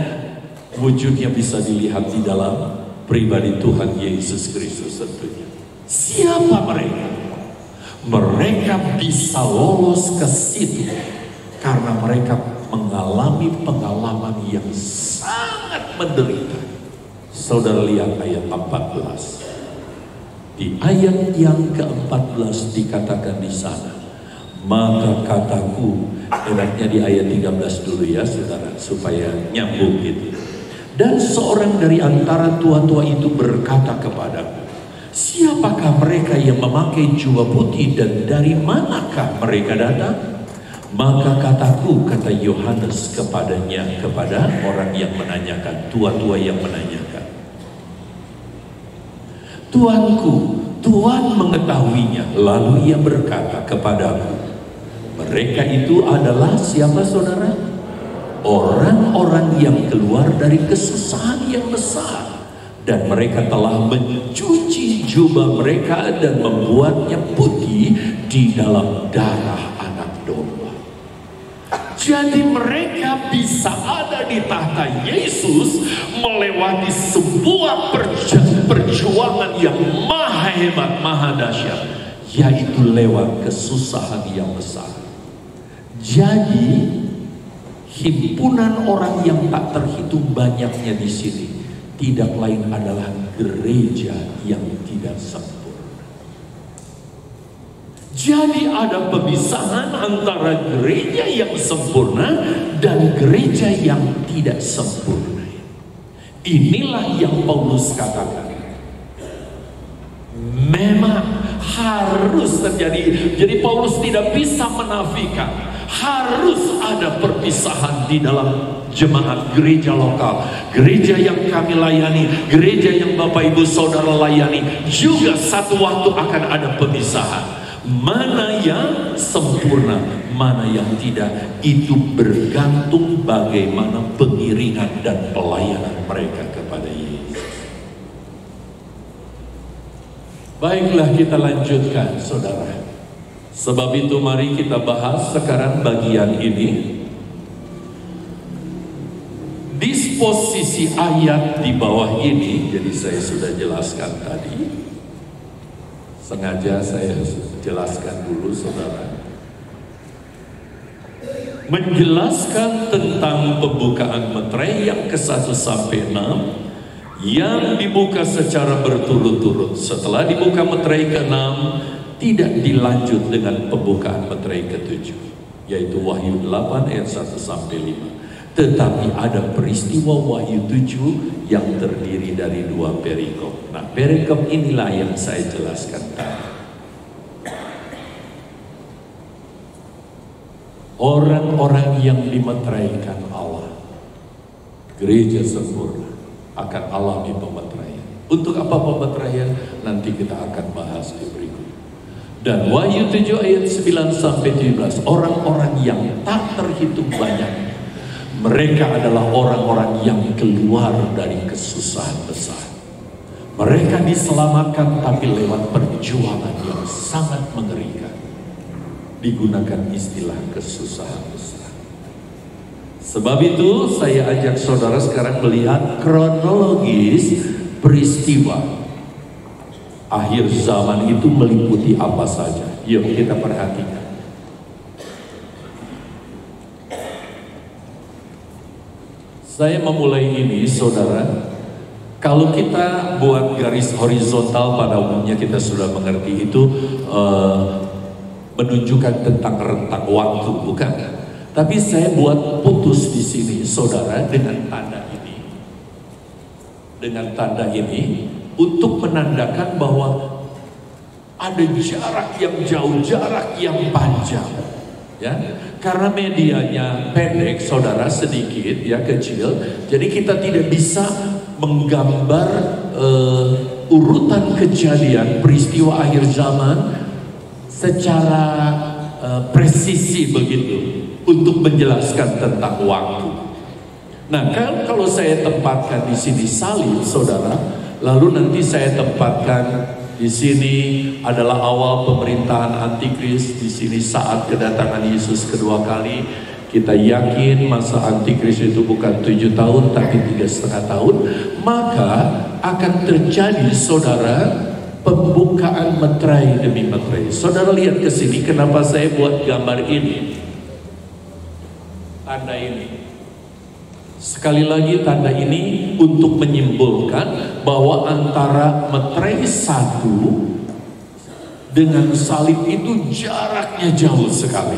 wujudnya bisa dilihat di dalam pribadi Tuhan Yesus Kristus tentunya. Siapa mereka? Mereka bisa lolos ke situ karena mereka mengalami pengalaman yang sangat menderita. Saudara lihat ayat 14. Di ayat yang ke-14 dikatakan di sana, maka kataku, enaknya di ayat 13 dulu ya saudara, supaya nyambung gitu. Dan seorang dari antara tua-tua itu berkata kepadaku, siapakah mereka yang memakai jubah putih dan dari manakah mereka datang? Maka kataku, kata Yohanes kepadanya, kepada orang yang menanyakan, tua-tua yang menanyakan, Tuanku, Tuhan mengetahuinya. Lalu ia berkata kepadaku, mereka itu adalah siapa saudara? Orang-orang yang keluar dari kesusahan yang besar, dan mereka telah mencuci jubah mereka dan membuatnya putih di dalam darah anak domba. Jadi mereka bisa ada di tahta Yesus melewati sebuah perjuangan yang maha hebat, maha dahsyat, yaitu lewat kesusahan yang besar. Jadi himpunan orang yang tak terhitung banyaknya di sini tidak lain adalah gereja yang tidak sempurna. Jadi ada pemisahan antara gereja yang sempurna dan gereja yang tidak sempurna. Inilah yang Paulus katakan. Memang harus terjadi. Jadi Paulus tidak bisa menafikan. Harus ada perpisahan di dalam jemaat gereja lokal. Gereja yang kami layani, gereja yang Bapak Ibu Saudara layani, juga satu waktu akan ada pemisahan. Mana yang sempurna, mana yang tidak, itu bergantung bagaimana pengiringan dan pelayanan mereka kepada Yesus. Baiklah, kita lanjutkan, saudara. Sebab itu mari kita bahas sekarang bagian ini. Disposisi ayat di bawah ini, jadi saya sudah jelaskan tadi. Sengaja saya jelaskan dulu, saudara. Menjelaskan tentang pembukaan meterai yang ke-1 sampai 6 yang dibuka secara berturut-turut. Setelah dibuka meterai ke-6, tidak dilanjut dengan pembukaan meterai ke-7, yaitu Wahyu 8 ayat 1 sampai 5. Tetapi ada peristiwa Wahyu 7 yang terdiri dari 2 perikop. Nah, perikop inilah yang saya jelaskan tadi. Orang-orang yang dimeteraikan Allah, gereja sempurna, akan alami pemeteraian. Untuk apa pemeteraian? Nanti kita akan bahas di berikut. Dan Wahyu 7 ayat 9 sampai 17, orang-orang yang tak terhitung banyak, mereka adalah orang-orang yang keluar dari kesusahan besar. Mereka diselamatkan tapi lewat perjuangan yang sangat mengerikan. Digunakan istilah kesusahan besar. Sebab itu saya ajak saudara sekarang melihat kronologis peristiwa akhir zaman itu meliputi apa saja. Yuk kita perhatikan. Saya memulai ini, saudara. Kalau kita buat garis horizontal, pada umumnya kita sudah mengerti itu menunjukkan tentang rentang waktu, bukan? Tapi saya buat putus di sini, saudara, dengan tanda ini. Dengan tanda ini untuk menandakan bahwa ada jarak yang jauh, jarak yang panjang. Ya, karena medianya pendek, saudara, sedikit, ya, kecil, jadi kita tidak bisa menggambar urutan kejadian peristiwa akhir zaman secara presisi begitu untuk menjelaskan tentang waktu. Nah, kalau saya tempatkan di sini salib, saudara, lalu nanti saya tempatkan di sini adalah awal pemerintahan antikris. Di sini saat kedatangan Yesus kedua kali. Kita yakin masa antikris itu bukan 7 tahun tapi 3,5 tahun. Maka akan terjadi, saudara, pembukaan meterai demi meterai. Saudara lihat ke sini, kenapa saya buat gambar ini? Tanda ini. Sekali lagi tanda ini untuk menyimpulkan bahwa antara meterai 1 dengan salib itu jaraknya jauh sekali.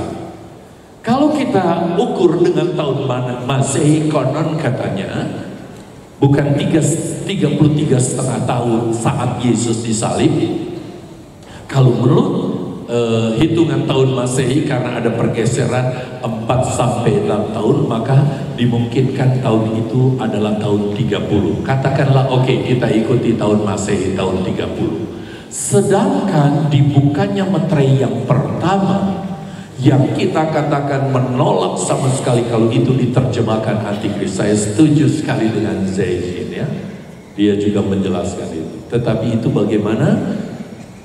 Kalau kita ukur dengan tahun Masehi, konon katanya bukan 33,5 tahun saat Yesus disalib. Kalau menurut hitungan tahun Masehi, karena ada pergeseran 4-6 tahun, maka dimungkinkan tahun itu adalah tahun 30. Katakanlah oke, kita ikuti tahun Masehi, tahun 30. Sedangkan dibukanya meterai yang pertama, yang kita katakan menolak sama sekali kalau itu diterjemahkan antikris. Saya setuju sekali dengan Zain, ya. Dia juga menjelaskan itu. Tetapi itu bagaimana?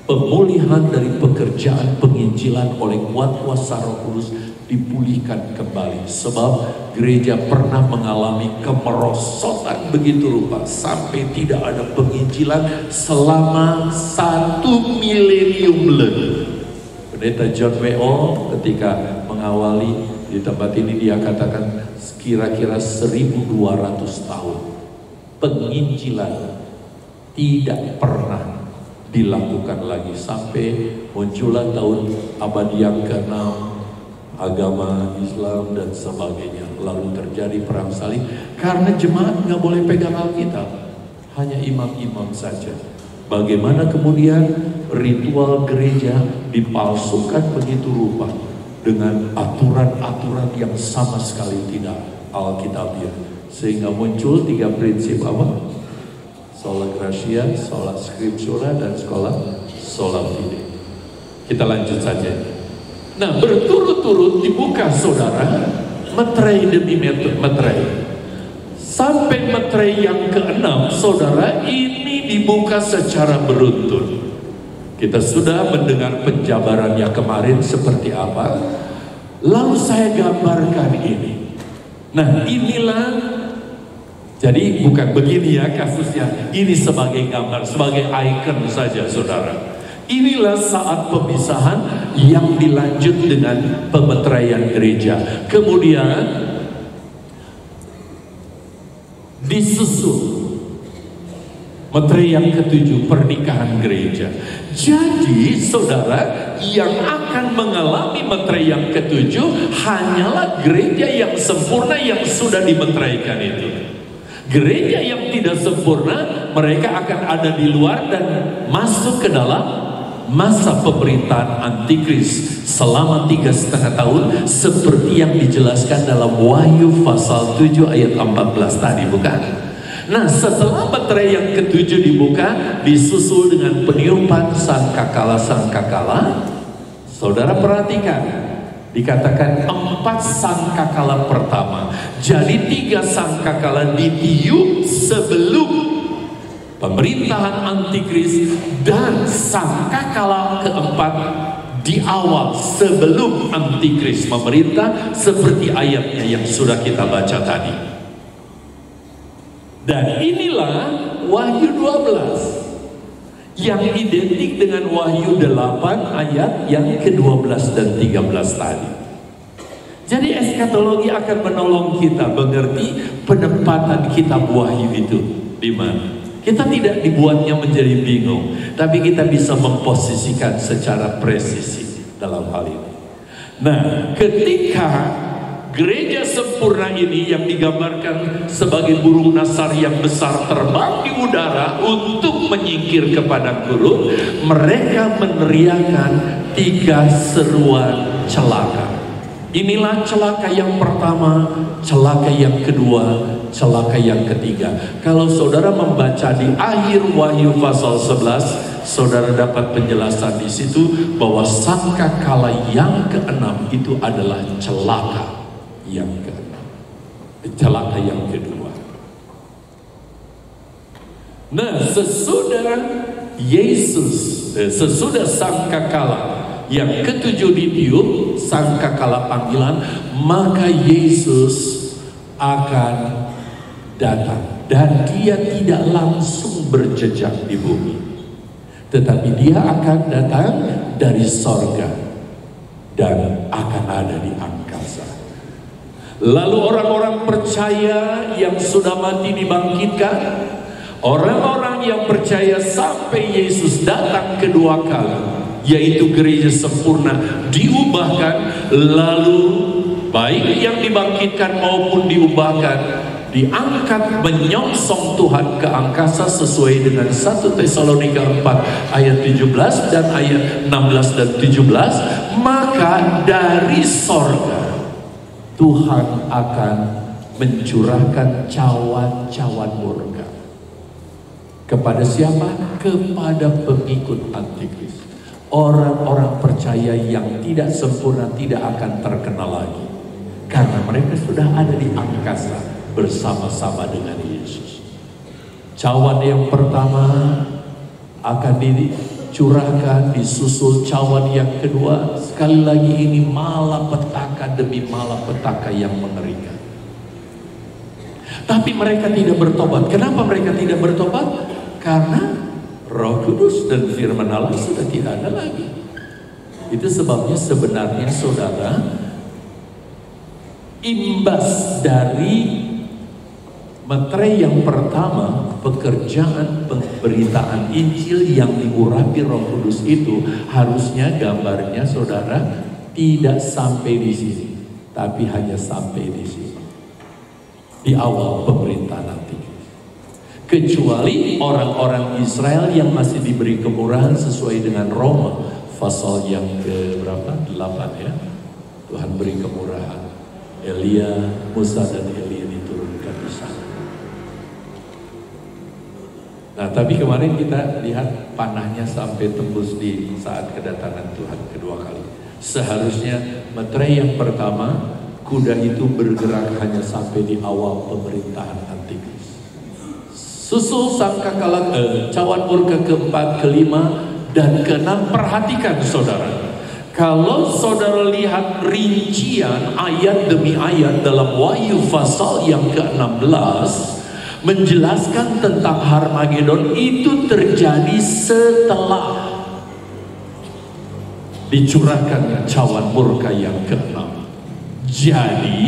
Pemulihan dari pekerjaan penginjilan oleh kuat kuasa Roh Kudus dipulihkan kembali. Sebab gereja pernah mengalami kemerosotan begitu rupa sampai tidak ada penginjilan selama 1 milenium lebih. Pendeta John W.O. ketika mengawali di tempat ini, dia katakan kira-kira 1200 tahun penginjilan tidak pernah dilakukan lagi sampai muncullah tahun abad yang ke-6 agama Islam dan sebagainya. Lalu terjadi perang salib karena jemaat nggak boleh pegang Alkitab, hanya imam-imam saja. Bagaimana kemudian ritual gereja dipalsukan begitu rupa dengan aturan-aturan yang sama sekali tidak Alkitabiah, sehingga muncul 3 prinsip apa? Sola Gratia, Sola Scriptura, dan Sola Fide. Kita lanjut saja. Nah, berturut-turut dibuka saudara, meterai demi meterai. Sampai meterai yang ke-6 saudara, ini dibuka secara beruntun. Kita sudah mendengar penjabarannya kemarin seperti apa. Lalu saya gambarkan ini. Nah, inilah, jadi bukan begini ya kasusnya. Ini sebagai gambar, sebagai ikon saja saudara. Inilah saat pemisahan yang dilanjut dengan pemeteraian gereja. Kemudian disusul meterai yang ke-7, pernikahan gereja. Jadi saudara, yang akan mengalami meterai yang ke-7 hanyalah gereja yang sempurna yang sudah dimeteraikan itu. Gereja yang tidak sempurna, mereka akan ada di luar dan masuk ke dalam masa pemerintahan antikris selama 3,5 tahun, seperti yang dijelaskan dalam Wahyu pasal 7 ayat 14 tadi, bukan? Nah, setelah meterai yang ke-7 dibuka, disusul dengan peniupan sangkakala. Saudara perhatikan, dikatakan 4 sangkakala pertama. Jadi 3 sangkakala ditiup sebelum pemerintahan antikris, dan sangkakala keempat di awal sebelum antikris memerintah, seperti ayatnya yang sudah kita baca tadi. Dan inilah Wahyu 12 yang identik dengan Wahyu 8 ayat yang ke-12 dan 13 tadi. Jadi eskatologi akan menolong kita mengerti penempatan kitab Wahyu itu di mana. Kita tidak dibuatnya menjadi bingung, tapi kita bisa memposisikan secara presisi dalam hal ini. Nah, ketika gereja sempurna ini yang digambarkan sebagai burung nasar yang besar terbang di udara untuk menyingkir kepada gurun, mereka meneriakkan 3 seruan celaka. Inilah celaka yang pertama, celaka yang kedua, celaka yang ketiga. Kalau saudara membaca di akhir Wahyu pasal 11, saudara dapat penjelasan di situ bahwa sangkakala yang ke-6 itu adalah celaka yang ke-6, celaka yang kedua. Nah, sesudah sangkakala yang ke-7 ditiup, sangkakala panggilan, maka Yesus akan datang, dan dia tidak langsung berjejak di bumi, tetapi dia akan datang dari sorga dan akan ada di angkasa. Lalu orang-orang percaya yang sudah mati dibangkitkan, orang-orang yang percaya sampai Yesus datang kedua kali, yaitu gereja sempurna, diubahkan. Lalu baik yang dibangkitkan maupun diubahkan diangkat menyongsong Tuhan ke angkasa sesuai dengan 1 Tesalonika 4 ayat 17 dan ayat 16 dan 17. Maka dari sorga Tuhan akan mencurahkan cawan-cawan murka. Kepada siapa? Kepada pengikut antikris. Orang-orang percaya yang tidak sempurna tidak akan terkenal lagi, karena mereka sudah ada di angkasa bersama-sama dengan Yesus. Cawan yang pertama akan curahkan, disusul cawan yang kedua. Sekali lagi ini malapetaka demi malapetaka yang mengerikan. Tapi mereka tidak bertobat. Kenapa mereka tidak bertobat? Karena Roh Kudus dan firman Allah sudah tidak ada lagi. Itu sebabnya sebenarnya saudara, imbas dari materai yang pertama, pekerjaan pemberitaan Injil yang diurapi Roh Kudus itu harusnya gambarnya saudara tidak sampai di sini, tapi hanya sampai di sini, di awal pemerintahan Antikris. Kecuali orang-orang Israel yang masih diberi kemurahan sesuai dengan Roma pasal yang ke berapa? 8 ya. Tuhan beri kemurahan. Elia, Musa dan Elia diturunkan di sana. Nah, tapi kemarin kita lihat panahnya sampai tembus di saat kedatangan Tuhan kedua kali. Seharusnya materai yang pertama, kuda itu bergerak hanya sampai di awal pemerintahan Antikris. Susul sangkakala cawan murka keempat, kelima, dan keenam. Perhatikan saudara. Kalau saudara lihat rincian ayat demi ayat dalam Wahyu pasal yang ke-16, menjelaskan tentang Harmagedon itu terjadi setelah dicurahkannya cawan murka yang ke-6. Jadi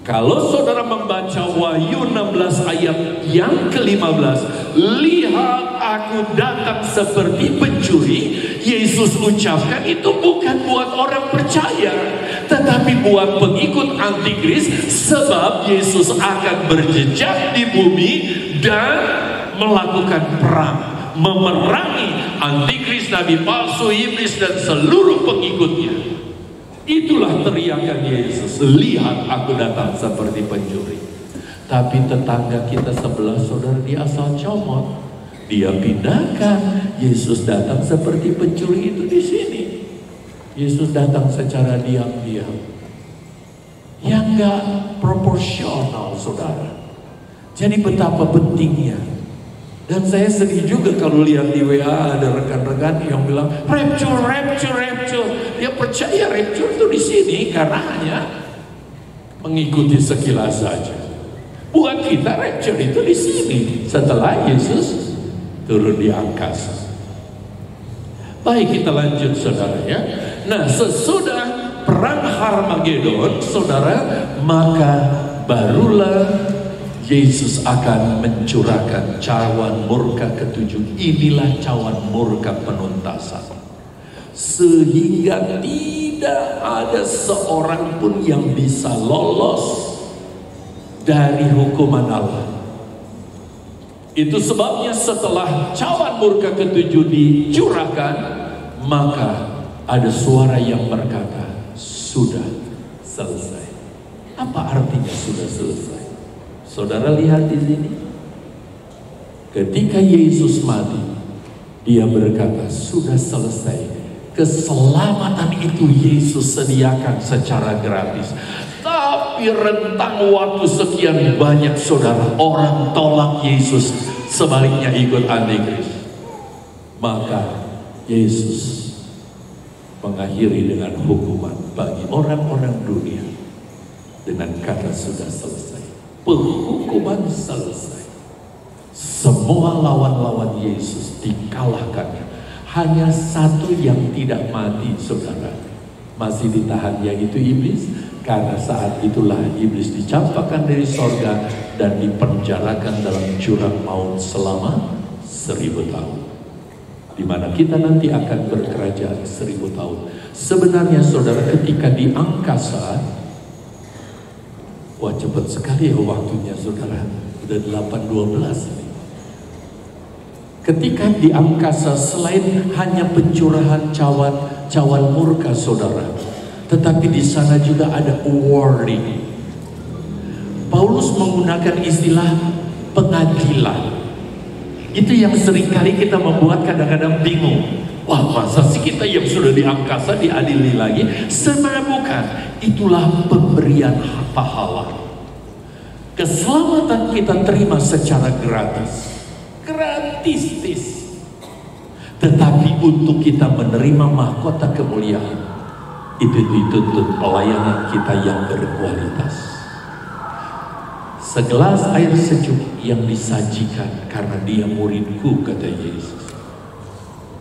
kalau saudara membaca Wahyu 16 ayat yang ke-15, lihat aku datang seperti pencuri, Yesus ucapkan itu bukan buat orang percaya, tetapi buat pengikut Antikris, sebab Yesus akan berjejak di bumi dan melakukan perang, memerangi Antikris, nabi palsu, iblis dan seluruh pengikutnya. Itulah teriakan Yesus, lihat aku datang seperti pencuri. Tapi tetangga kita sebelah saudara, dia asal comot, dia pindahkan Yesus datang seperti pencuri itu di sini. Yesus datang secara diam-diam, yang gak proporsional saudara. Jadi betapa pentingnya. Dan saya sedih juga kalau lihat di WA ada rekan-rekan yang bilang rapture, rapture, rapture. Dia percaya rapture itu di sini karena hanya mengikuti sekilas saja. Buat kita rapture itu di sini setelah Yesus turun di angkasa. Baik, kita lanjut saudara ya. Nah, sesudah perang Harmagedon saudara, maka barulah Yesus akan mencurahkan cawan murka ke-7. Inilah cawan murka penuntasan. Sehingga tidak ada seorang pun yang bisa lolos dari hukuman Allah. Itu sebabnya setelah cawan murka ke-7 dicurahkan, maka ada suara yang berkata, sudah selesai. Apa artinya sudah selesai? Saudara lihat di sini, ketika Yesus mati, dia berkata sudah selesai. Keselamatan itu Yesus sediakan secara gratis. Tapi rentang waktu sekian banyak saudara, orang tolak Yesus, sebaliknya ikut Antikris. Maka Yesus mengakhiri dengan hukuman bagi orang-orang dunia dengan kata sudah selesai. Penghukuman selesai. Semua lawan-lawan Yesus dikalahkan. Hanya satu yang tidak mati saudara, masih ditahan, yaitu iblis. Karena saat itulah iblis dicampakkan dari sorga dan dipenjarakan dalam jurang maut selama 1000 tahun, di mana kita nanti akan berkerajaan 1000 tahun. Sebenarnya saudara, ketika di angkasa, wah cepat sekali ya waktunya saudara, udah 8:12 nih. Ketika di angkasa, selain hanya pencurahan cawan murka saudara, tetapi di sana juga ada warning. Paulus menggunakan istilah pengadilan. Itu yang seringkali kita membuat kadang-kadang bingung. Wah, masa sih kita yang sudah di angkasa diadili lagi? Sebenarnya bukan. Itulah pemberian pahala. Keselamatan kita terima secara gratis. Gratis. Tetapi untuk kita menerima mahkota kemuliaan, itu dituntut pelayanan kita yang berkualitas. Segelas air sejuk yang disajikan karena dia muridku, kata Yesus,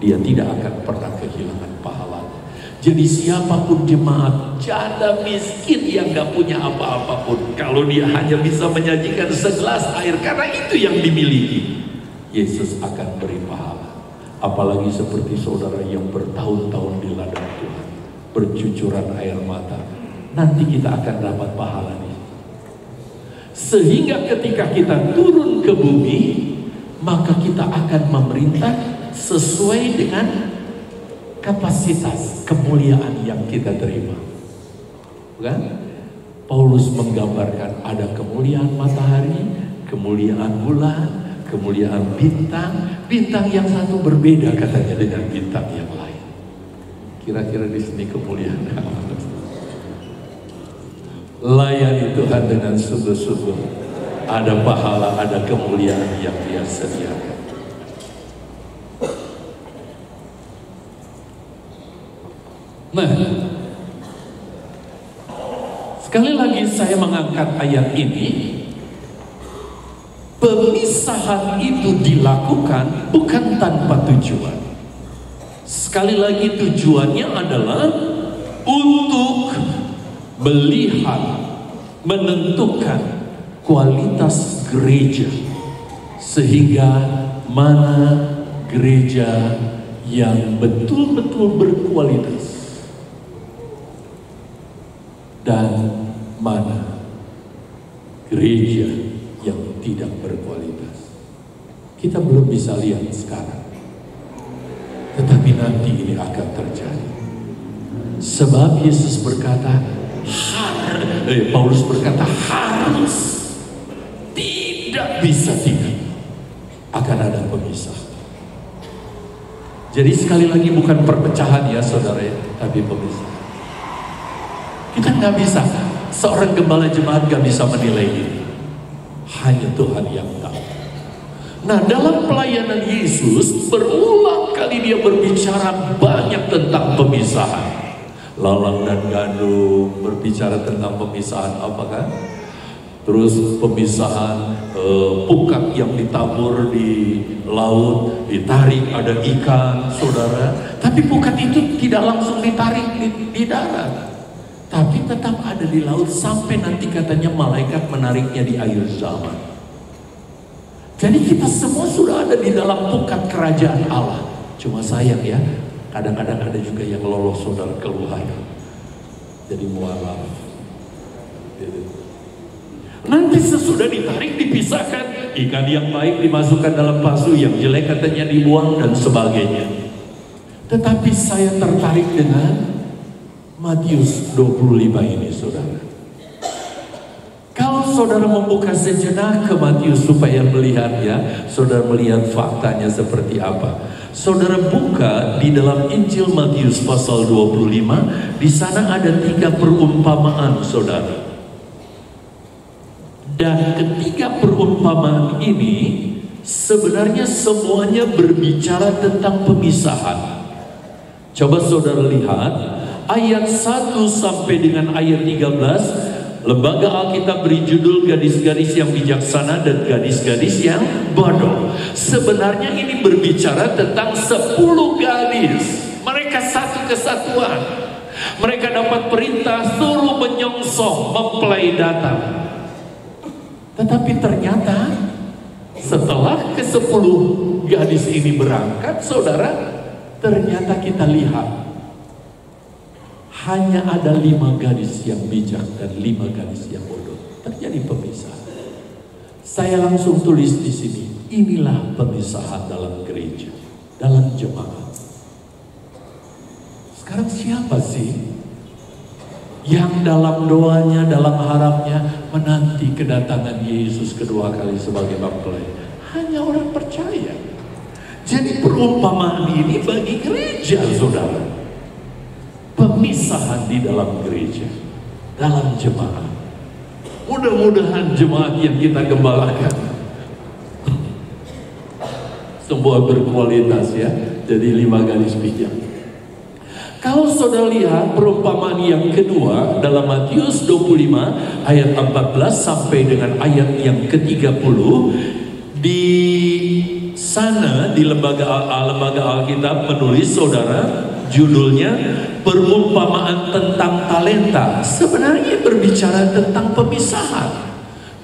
dia tidak akan pernah kehilangan pahalanya. Jadi siapapun jemaat, janda miskin yang gak punya apa-apa pun, kalau dia hanya bisa menyajikan segelas air karena itu yang dimiliki, Yesus akan beri pahala. Apalagi seperti saudara yang bertahun-tahun di ladang Tuhan, bercucuran air mata, nanti kita akan dapat pahala nih. Sehingga ketika kita turun ke bumi, maka kita akan memerintah sesuai dengan kapasitas kemuliaan yang kita terima. Bukan? Paulus menggambarkan ada kemuliaan matahari, kemuliaan bulan, kemuliaan bintang. Bintang yang satu berbeda katanya dengan bintang yang lain. Kira-kira di sini kemuliaan apa? Layani Tuhan dengan sungguh-sungguh. Ada pahala, ada kemuliaan yang Dia sediakan. Nah, sekali lagi saya mengangkat ayat ini. Pemisahan itu dilakukan bukan tanpa tujuan. Sekali lagi tujuannya adalah untuk melihat, menentukan kualitas gereja, sehingga mana gereja yang betul-betul berkualitas dan mana gereja yang tidak berkualitas. Kita belum bisa lihat sekarang, tetapi nanti ini akan terjadi. Sebab Yesus berkata, Paulus berkata harus, tidak bisa tidak, akan ada pemisah. Jadi sekali lagi bukan perpecahan ya saudara, tapi pemisah. Kita nggak bisa, seorang gembala jemaat nggak bisa menilai ini. Hanya Tuhan yang tahu. Nah, dalam pelayanan Yesus berulang kali dia berbicara banyak tentang pemisahan. Lalang dan gandum, berbicara tentang pemisahan apa kan? Terus pemisahan pukat yang ditabur di laut, ditarik ada ikan, saudara. Tapi pukat itu tidak langsung ditarik di darat, tapi tetap ada di laut sampai nanti katanya malaikat menariknya di akhir zaman. Jadi kita semua sudah ada di dalam pukat kerajaan Allah. Cuma sayang ya, kadang-kadang ada juga yang lolos saudara keluar, jadi mualaf. Nanti sesudah ditarik dipisahkan, ikan yang baik dimasukkan dalam pasu, yang jelek katanya dibuang dan sebagainya. Tetapi saya tertarik dengan Matius 25 ini saudara. Kalau saudara membuka sejenak ke Matius supaya melihat ya, saudara melihat faktanya seperti apa. Saudara buka di dalam Injil Matius pasal 25, di sana ada 3 perumpamaan saudara. Dan ketiga perumpamaan ini sebenarnya semuanya berbicara tentang pemisahan. Coba saudara lihat ayat 1 sampai dengan ayat 13. Lembaga Alkitab beri judul gadis-gadis yang bijaksana dan gadis-gadis yang bodoh. Sebenarnya ini berbicara tentang 10 gadis. Mereka satu kesatuan. Mereka dapat perintah suruh menyongsong, mempelai datang. Tetapi ternyata setelah ke-10 gadis ini berangkat, saudara, ternyata kita lihat hanya ada 5 gadis yang bijak dan 5 gadis yang bodoh. Terjadi pemisahan. Saya langsung tulis di sini, inilah pemisahan dalam gereja, dalam jemaat. Sekarang siapa sih yang dalam doanya, dalam harapnya menanti kedatangan Yesus kedua kali sebagai mempelai? Hanya orang percaya. Jadi perumpamaan ini bagi gereja, saudara. Pemisahan di dalam gereja, dalam jemaat. Mudah-mudahan jemaat yang kita gembalakan Sebuah berkualitas ya. Jadi 5 garis pijak. Kalau saudara lihat perumpamaan yang kedua dalam Matius 25 ayat 14 sampai dengan ayat yang ke-30, di sana di lembaga Alkitab menulis saudara, judulnya perumpamaan tentang talenta. Sebenarnya berbicara tentang pemisahan,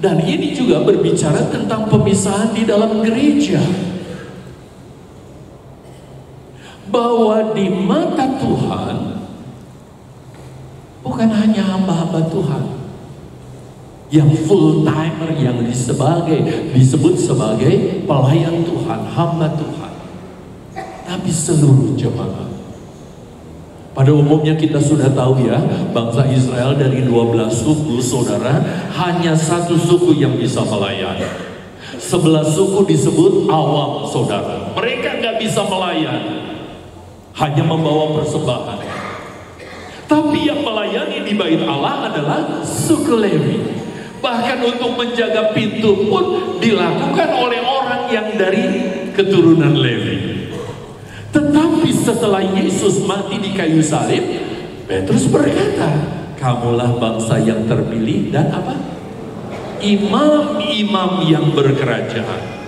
dan ini juga berbicara tentang pemisahan di dalam gereja. Bahwa di mata Tuhan bukan hanya hamba-hamba Tuhan yang full timer, yang disebut sebagai pelayan Tuhan, hamba Tuhan, tapi seluruh jemaat. Pada umumnya kita sudah tahu ya, bangsa Israel dari 12 suku saudara, hanya 1 suku yang bisa melayani. 11 suku disebut awam saudara, mereka nggak bisa melayani, hanya membawa persembahan. Tapi yang melayani di bait Allah adalah suku Lewi. Bahkan untuk menjaga pintu pun dilakukan oleh orang yang dari keturunan Lewi. Tetapi setelah Yesus mati di kayu salib, Petrus berkata, kamulah bangsa yang terpilih dan apa? Imam-imam yang berkerajaan.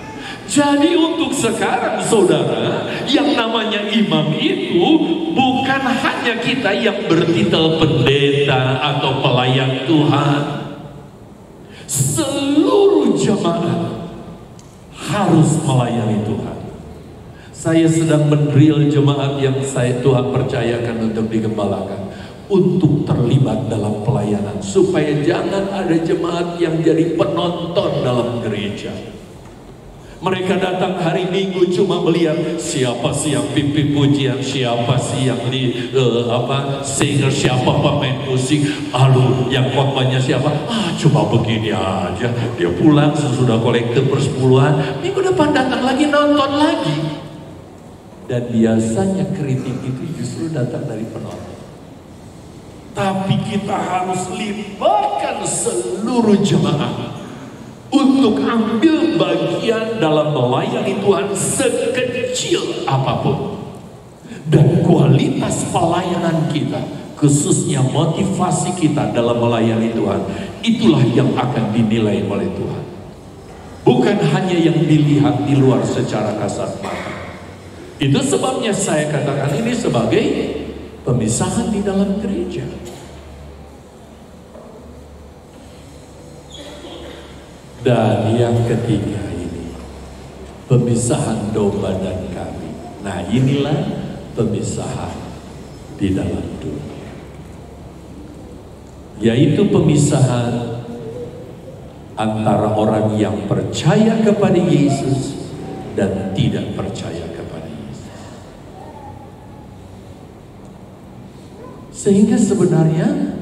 Jadi untuk sekarang saudara, yang namanya imam itu bukan hanya kita yang bertitel pendeta atau pelayan Tuhan. Seluruh jemaat harus melayani Tuhan. Saya sedang mendrill jemaat yang Tuhan percayakan untuk digembalakan, untuk terlibat dalam pelayanan, supaya jangan ada jemaat yang jadi penonton dalam gereja. Mereka datang hari Minggu cuma melihat siapa sih yang pimpin pujian, siapa sih yang singer, siapa pemain musik, lalu yang khotbahnya siapa. Cuma begini aja. Dia pulang sesudah kolektif persepuluhan, minggu depan datang lagi, nonton lagi. Dan biasanya kritik itu justru datang dari penonton. Tapi kita harus libatkan seluruh jemaat untuk ambil bagian dalam melayani Tuhan sekecil apapun. Dan kualitas pelayanan kita, khususnya motivasi kita dalam melayani Tuhan, itulah yang akan dinilai oleh Tuhan. Bukan hanya yang dilihat di luar secara kasat mata. Itu sebabnya saya katakan ini sebagai pemisahan di dalam gereja. Dan yang ketiga ini, pemisahan domba dan kambing. Nah inilah pemisahan di dalam dunia. Yaitu pemisahan antara orang yang percaya kepada Yesus dan tidak percaya kepada Yesus. Sehingga sebenarnya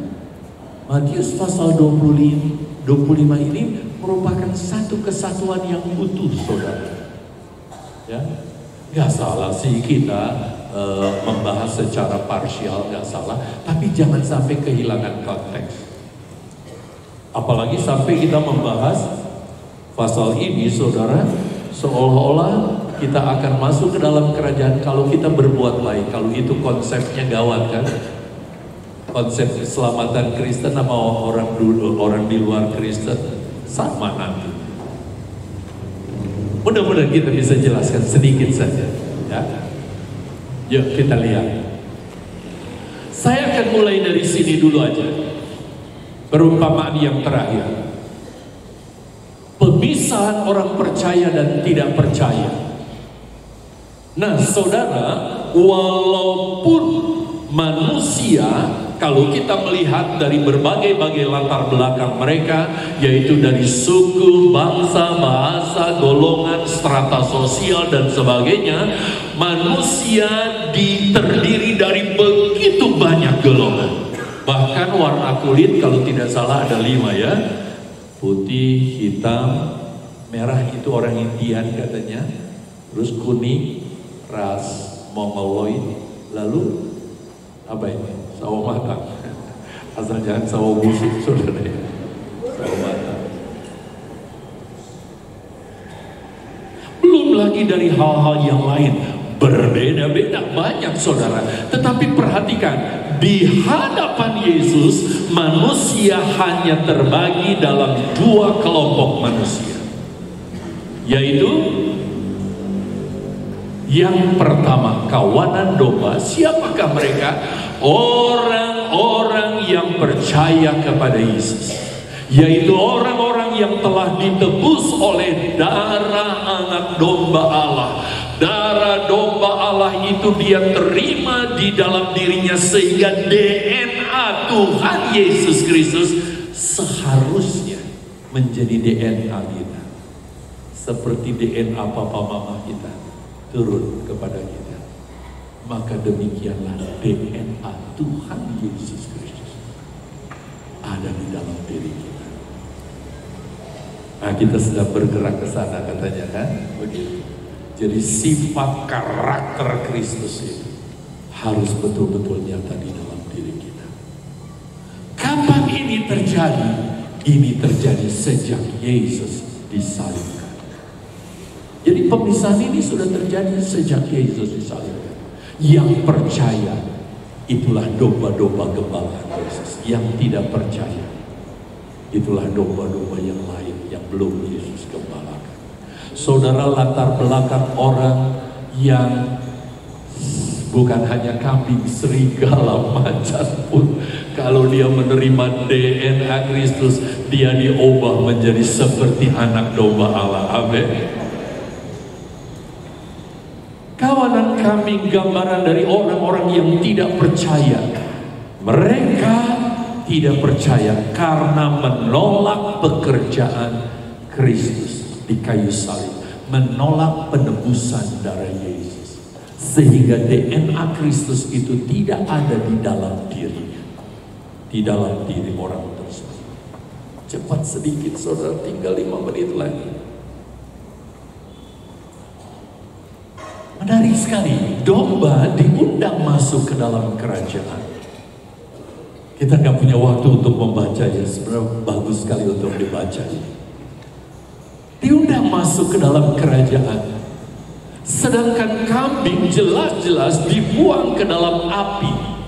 Matius pasal 25 ini merupakan satu kesatuan yang utuh, saudara. Ya, nggak salah sih kita membahas secara parsial, nggak salah. Tapi jangan sampai kehilangan konteks. Apalagi sampai kita membahas pasal ini, saudara, seolah-olah kita akan masuk ke dalam kerajaan kalau kita berbuat baik. Kalau itu konsepnya gawat kan? Konsep keselamatan Kristen sama orang di luar Kristen sama nanti. Mudah-mudahan kita bisa jelaskan sedikit saja, ya. Yuk kita lihat. Saya akan mulai dari sini dulu aja. Perumpamaan yang terakhir. Pemisahan orang percaya dan tidak percaya. Nah, saudara, walaupun manusia, kalau kita melihat dari berbagai-bagai latar belakang mereka, yaitu dari suku, bangsa, bahasa, golongan, strata sosial, dan sebagainya, manusia terdiri dari begitu banyak golongan. Bahkan warna kulit kalau tidak salah ada 5 ya. Putih, hitam, merah itu orang Indian katanya. Terus kuning, ras Mongoloid. Lalu apa ini? Sawo matang. Asal jangan sawo busuk, saudara ya. Sawo matang. Belum lagi lagi dari hal-hal yang lain. Berbeda-beda banyak saudara. Tetapi perhatikan, di hadapan Yesus manusia hanya terbagi dalam dua kelompok manusia. Yaitu yang pertama, kawanan domba. Siapakah mereka? Orang-orang yang percaya kepada Yesus, yaitu orang-orang yang telah ditebus oleh darah anak domba Allah. Darah domba Allah itu dia terima di dalam dirinya, sehingga DNA Tuhan Yesus Kristus seharusnya menjadi DNA kita, seperti DNA papa mama kita turun kepada kita. Maka demikianlah DNA Tuhan Yesus Kristus ada di dalam diri kita. Nah, kita sedang bergerak ke sana katanya kan, begitu. Jadi sifat karakter Kristus itu harus betul-betul nyata di dalam diri kita. Kapan ini terjadi? Ini terjadi sejak Yesus disalibkan. Jadi pemisahan ini sudah terjadi sejak Yesus disalibkan. Yang percaya itulah domba-domba gembala Yesus. Yang tidak percaya itulah domba-domba yang lain yang belum Yesus gembalakan. Saudara, latar belakang orang yang bukan hanya kambing, serigala, macan pun, kalau dia menerima DNA Kristus, dia diubah menjadi seperti anak domba Allah. Amin. Kawanan kambing gambaran dari orang-orang yang tidak percaya. Mereka tidak percaya karena menolak pekerjaan Kristus di kayu salib, menolak penebusan darah Yesus, sehingga DNA Kristus itu tidak ada di dalam dirinya, di dalam diri orang tersebut. Cepat sedikit saudara, tinggal 5 menit lagi. Menarik sekali, domba diundang masuk ke dalam kerajaan. Kita nggak punya waktu untuk membacanya, sebenarnya bagus sekali untuk dibaca. Diundang masuk ke dalam kerajaan. Sedangkan kambing jelas-jelas dibuang ke dalam api.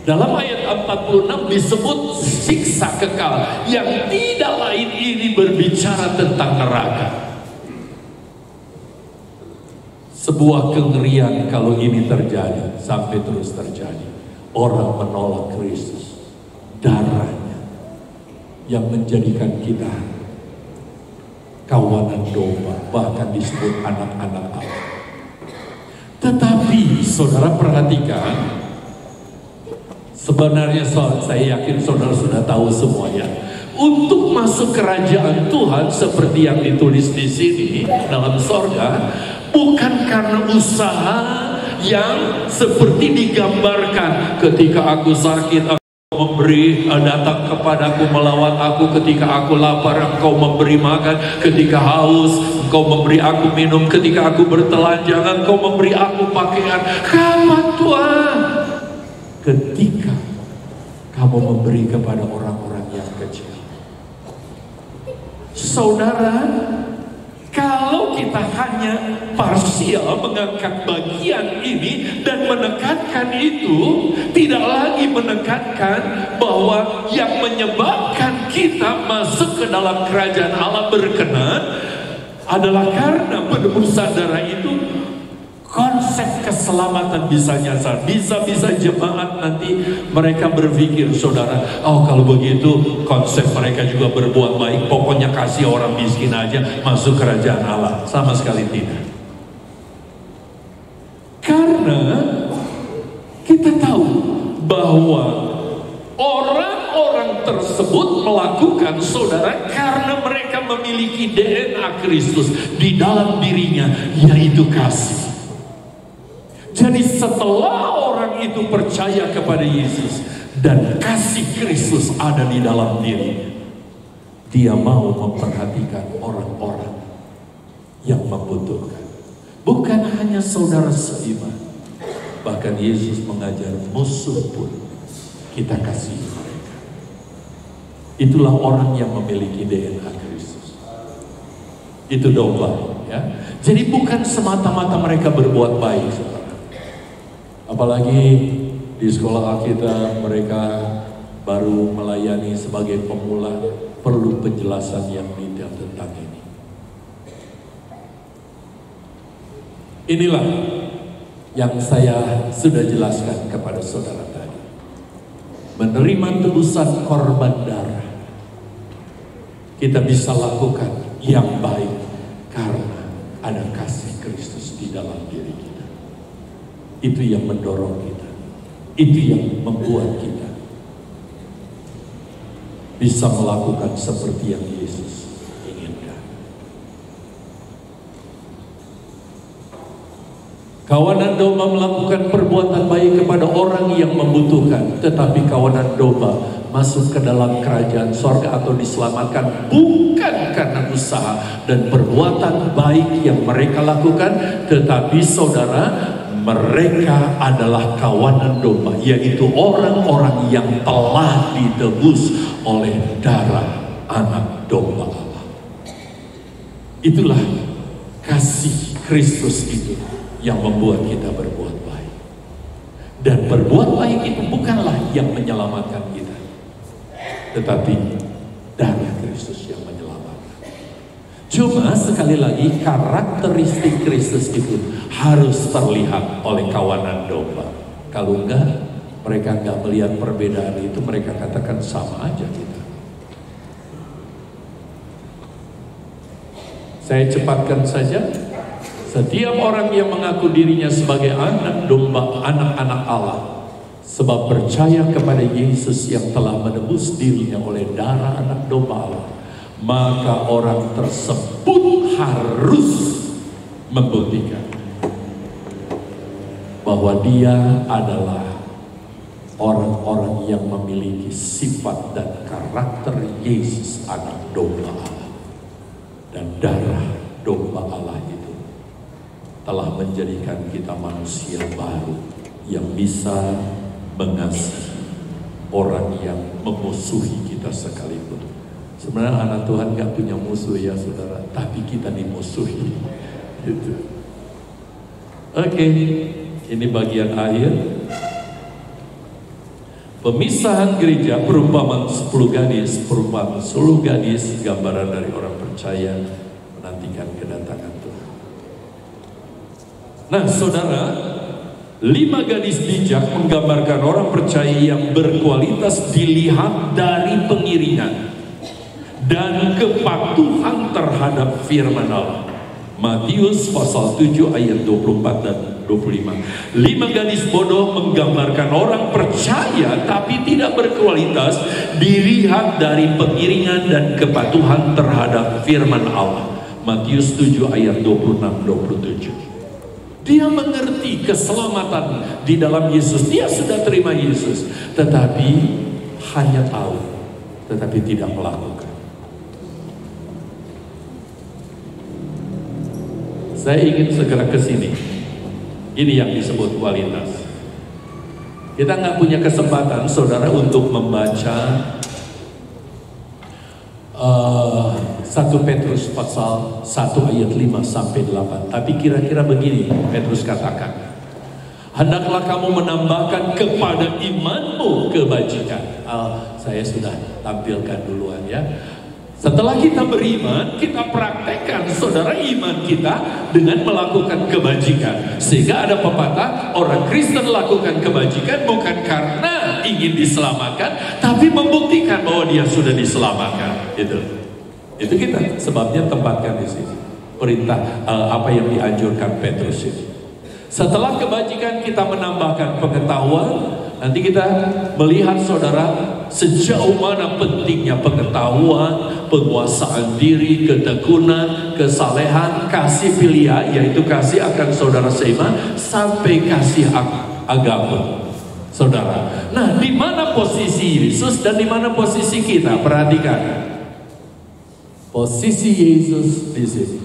Dalam ayat 46 disebut siksa kekal, yang tidak lain ini berbicara tentang neraka. Sebuah kengerian kalau ini terjadi, sampai terus terjadi. Orang menolak Kristus, darahnya yang menjadikan kita kawanan domba, bahkan disebut anak-anak Allah. Tetapi saudara perhatikan, sebenarnya saya yakin saudara sudah tahu semuanya. Untuk masuk kerajaan Tuhan seperti yang ditulis di sini dalam sorga, bukan karena usaha yang seperti digambarkan. Ketika aku sakit, memberi, datang kepadaku, melawat aku. Ketika aku lapar, engkau memberi makan. Ketika haus, engkau memberi aku minum. Ketika aku bertelanjang, engkau memberi aku pakaian. Kapan Tuhan? Ketika kamu memberi kepada orang-orang yang kecil. Saudara, kalau kita hanya parsial mengangkat bagian ini dan menekankan itu, tidak lagi menekankan bahwa yang menyebabkan kita masuk ke dalam kerajaan Allah berkenan adalah karena penebusan darah itu. Konsep keselamatan bisa nyasar. Bisa-bisa jemaat nanti mereka berpikir, saudara, oh kalau begitu konsep mereka juga berbuat baik, pokoknya kasih orang miskin aja masuk kerajaan Allah. Sama sekali tidak. Karena kita tahu bahwa orang-orang tersebut melakukan, saudara, karena mereka memiliki DNA Kristus di dalam dirinya, yaitu kasih. Jadi setelah orang itu percaya kepada Yesus dan kasih Kristus ada di dalam diri, dia mau memperhatikan orang-orang yang membutuhkan. Bukan hanya saudara seiman, bahkan Yesus mengajar musuh pun kita kasih mereka. Itulah orang yang memiliki DNA Kristus. Itu domba Ya. Jadi bukan semata-mata mereka berbuat baik, saudara. Apalagi di sekolah Alkitab mereka baru melayani sebagai pemula, perlu penjelasan yang detail tentang ini. Inilah yang saya sudah jelaskan kepada saudara tadi. Menerima tebusan korban darah, kita bisa lakukan yang baik karena ada kasih Kristus di dalam diri kita. Itu yang mendorong kita, itu yang membuat kita bisa melakukan seperti yang Yesus inginkan. Kawanan domba melakukan perbuatan baik kepada orang yang membutuhkan, tetapi kawanan domba masuk ke dalam kerajaan sorga atau diselamatkan bukan karena usaha dan perbuatan baik yang mereka lakukan, tetapi saudara, mereka adalah kawanan domba, yaitu orang-orang yang telah ditebus oleh darah anak domba Allah. Itulah kasih Kristus itu yang membuat kita berbuat baik. Dan berbuat baik itu bukanlah yang menyelamatkan kita, tetapi darah Kristus yang menyelamatkan. Cuma sekali lagi karakteristik Kristus itu harus terlihat oleh kawanan domba. Kalau enggak, mereka enggak melihat perbedaan itu, mereka katakan sama aja kita. Saya cepatkan saja. Setiap orang yang mengaku dirinya sebagai anak domba, anak-anak Allah, sebab percaya kepada Yesus yang telah menebus dirinya oleh darah anak domba Allah, maka orang tersebut harus membuktikan bahwa dia adalah orang-orang yang memiliki sifat dan karakter Yesus anak domba Allah. Dan darah domba Allah itu telah menjadikan kita manusia baru yang bisa mengasihi orang yang memusuhi kita sekalipun. Sebenarnya anak Tuhan gak punya musuh ya saudara, tapi kita dimusuhi. Gitu. Oke, ini bagian akhir. Pemisahan gereja, perumpamaan 10 gadis, perumpamaan 10 gadis, gambaran dari orang percaya menantikan kedatangan Tuhan. Nah saudara, 5 gadis bijak menggambarkan orang percaya yang berkualitas dilihat dari pengiringan dan kepatuhan terhadap firman Allah. Matius pasal 7 ayat 24 dan 25. 5 gadis bodoh menggambarkan orang percaya tapi tidak berkualitas dilihat dari pengiringan dan kepatuhan terhadap firman Allah. Matius 7 ayat 26-27. Dia mengerti keselamatan di dalam Yesus. Dia sudah terima Yesus, tetapi hanya tahu, tetapi tidak melakukan. Saya ingin segera ke sini. Ini yang disebut kualitas. Kita nggak punya kesempatan, saudara, untuk membaca 1 Petrus pasal 1 ayat 5 sampai 8. Tapi kira-kira begini Petrus katakan, hendaklah kamu menambahkan kepada imanmu kebajikan. Saya sudah tampilkan duluan ya. Setelah kita beriman, kita praktekkan saudara iman kita dengan melakukan kebajikan. Sehingga ada pepatah, orang Kristen lakukan kebajikan bukan karena ingin diselamatkan, tapi membuktikan bahwa dia sudah diselamatkan. Itu kita sebabnya tempatkan di sini. Perintah apa yang dianjurkan Petrus ini. Setelah kebajikan kita menambahkan pengetahuan. Nanti kita melihat saudara sejauh mana pentingnya pengetahuan, penguasaan diri, ketekunan, kesalehan, kasih filia, yaitu kasih akan saudara seiman, sampai kasih agama saudara. Nah, di mana posisi Yesus dan di mana posisi kita? Perhatikan. Posisi Yesus di sini.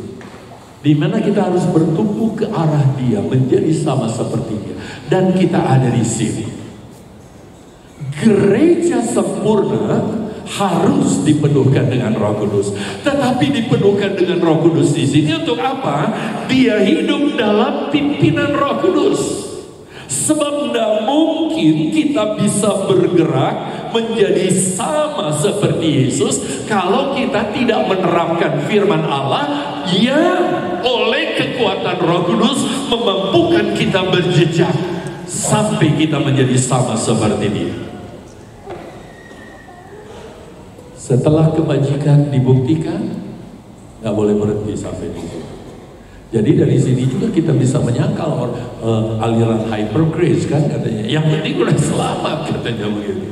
Di mana kita harus bertumbuh ke arah Dia, menjadi sama seperti Dia. Dan kita ada di sini. Gereja sempurna harus dipenuhkan dengan Roh Kudus. Tetapi dipenuhkan dengan Roh Kudus di sini untuk apa? Dia hidup dalam pimpinan Roh Kudus. Sebab tidak mungkin kita bisa bergerak menjadi sama seperti Yesus kalau kita tidak menerapkan firman Allah yang oleh kekuatan Roh Kudus memampukan kita berjejak sampai kita menjadi sama seperti Dia. Setelah kebajikan dibuktikan, nggak boleh berhenti sampai di situ. Jadi dari sini juga kita bisa menyangkal aliran hyper grace kan katanya. Yang penting udah selamat katanya begitu.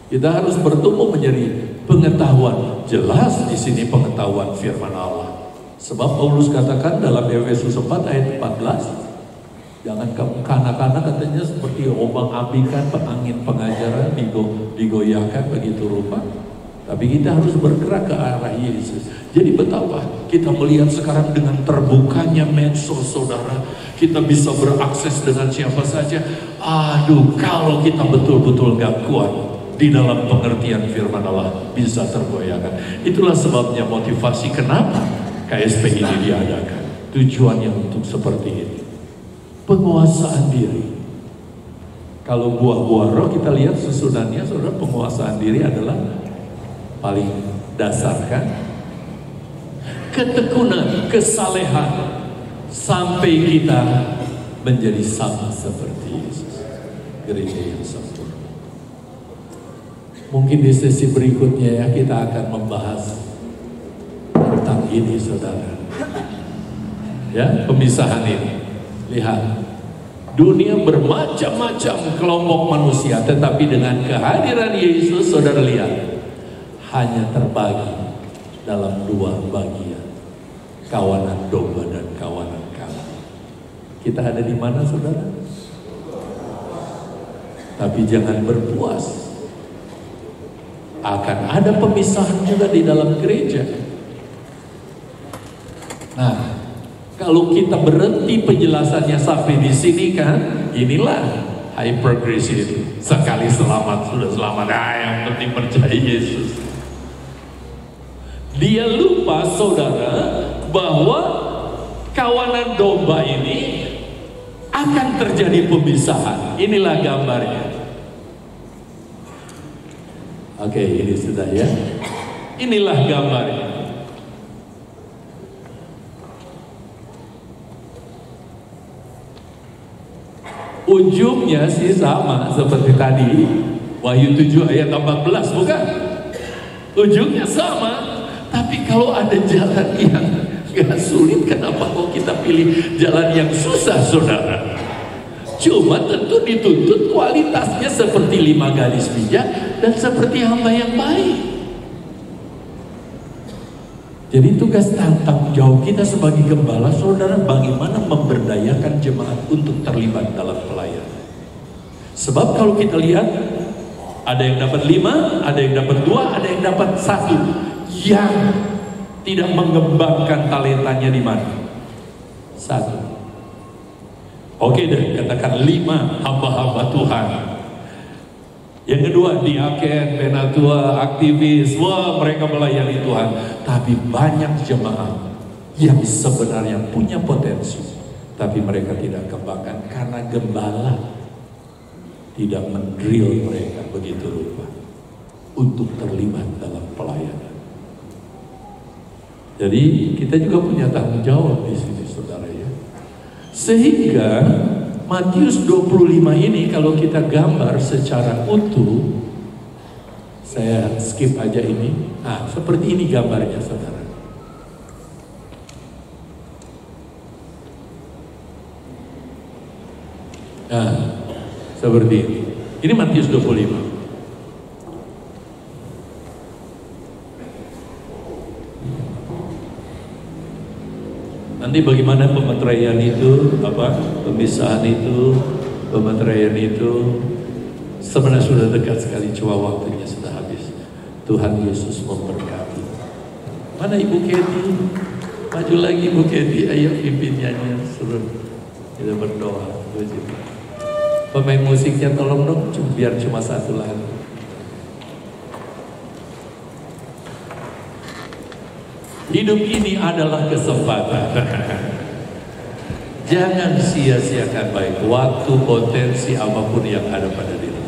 Kita harus bertumbuh menjadi pengetahuan. Jelas di sini pengetahuan firman Allah. Sebab Paulus katakan dalam Efesus 4 ayat 14, jangan kamu kanak-kanak katanya seperti obang-abikan angin pengajaran digoyahkan begitu rupa. Tapi kita harus bergerak ke arah Yesus. Jadi betapa kita melihat sekarang dengan terbukanya medsos, saudara, kita bisa berakses dengan siapa saja. Aduh, kalau kita betul-betul gak kuat di dalam pengertian firman Allah, bisa tergoyahkan. Itulah sebabnya motivasi kenapa KSP ini diadakan. Tujuannya untuk seperti ini. Penguasaan diri. Kalau buah-buah roh kita lihat susunannya, saudara, penguasaan diri adalah paling dasar kan? Ketekunan, kesalehan, sampai kita menjadi sama seperti Yesus. Gereja yang sempurna. Mungkin di sesi berikutnya ya kita akan membahas tentang ini, saudara. Ya, pemisahan ini. Lihat, dunia bermacam-macam kelompok manusia, tetapi dengan kehadiran Yesus, saudara lihat, hanya terbagi dalam dua bagian, kawanan domba dan kawanan kambing. Kita ada di mana, saudara? Tapi jangan berpuas. Akan ada pemisahan juga di dalam gereja. Nah, kalau kita berhenti penjelasannya sampai di sini kan, inilah hyper grace itu. Sekali selamat sudah selamat. Yang penting percaya Yesus. Dia lupa, saudara, bahwa kawanan domba ini akan terjadi pemisahan. Inilah gambarnya. Oke, ini sudah ya. Inilah gambarnya. Ujungnya sih sama seperti tadi, Wahyu 7 ayat 14, bukan? Ujungnya sama. Tapi kalau ada jalan yang gak sulit, kenapa kok kita pilih jalan yang susah, saudara? Cuma tentu dituntut kualitasnya seperti 5 garis bijak dan seperti hamba yang baik. Jadi tugas tanggung jawab kita sebagai gembala, saudara, bagaimana memberdayakan jemaat untuk terlibat dalam pelayanan. Sebab kalau kita lihat, ada yang dapat 5, ada yang dapat 2, ada yang dapat 1. Yang tidak mengembangkan talentanya di mana? 1. Oke deh, katakan 5 hamba-hamba Tuhan. Yang kedua, diaken, penatua, aktivis, wah mereka melayani Tuhan. Tapi banyak jemaat yang sebenarnya punya potensi, tapi mereka tidak kembangkan karena gembala tidak mendrill mereka begitu rupa untuk terlibat dalam pelayanan. Jadi kita juga punya tanggung jawab di sini, saudara ya. Sehingga Matius 25 ini kalau kita gambar secara utuh, saya skip aja ini. Nah, seperti ini gambarnya, saudara. Nah, seperti ini. Ini Matius 25. Nanti bagaimana pemeteraian itu, pemisahan itu, pemeteraian itu, sebenarnya sudah dekat sekali, cuma waktunya sudah habis. Tuhan Yesus memberkati. Mana Ibu Keti? Maju lagi Ibu Keti, ayo pimpin nyanyian, suruh kita berdoa. Pemain musiknya tolong dong, biar cuma satu lagu. Hidup ini adalah kesempatan. Jangan sia-siakan baik waktu, potensi apapun yang ada pada diri.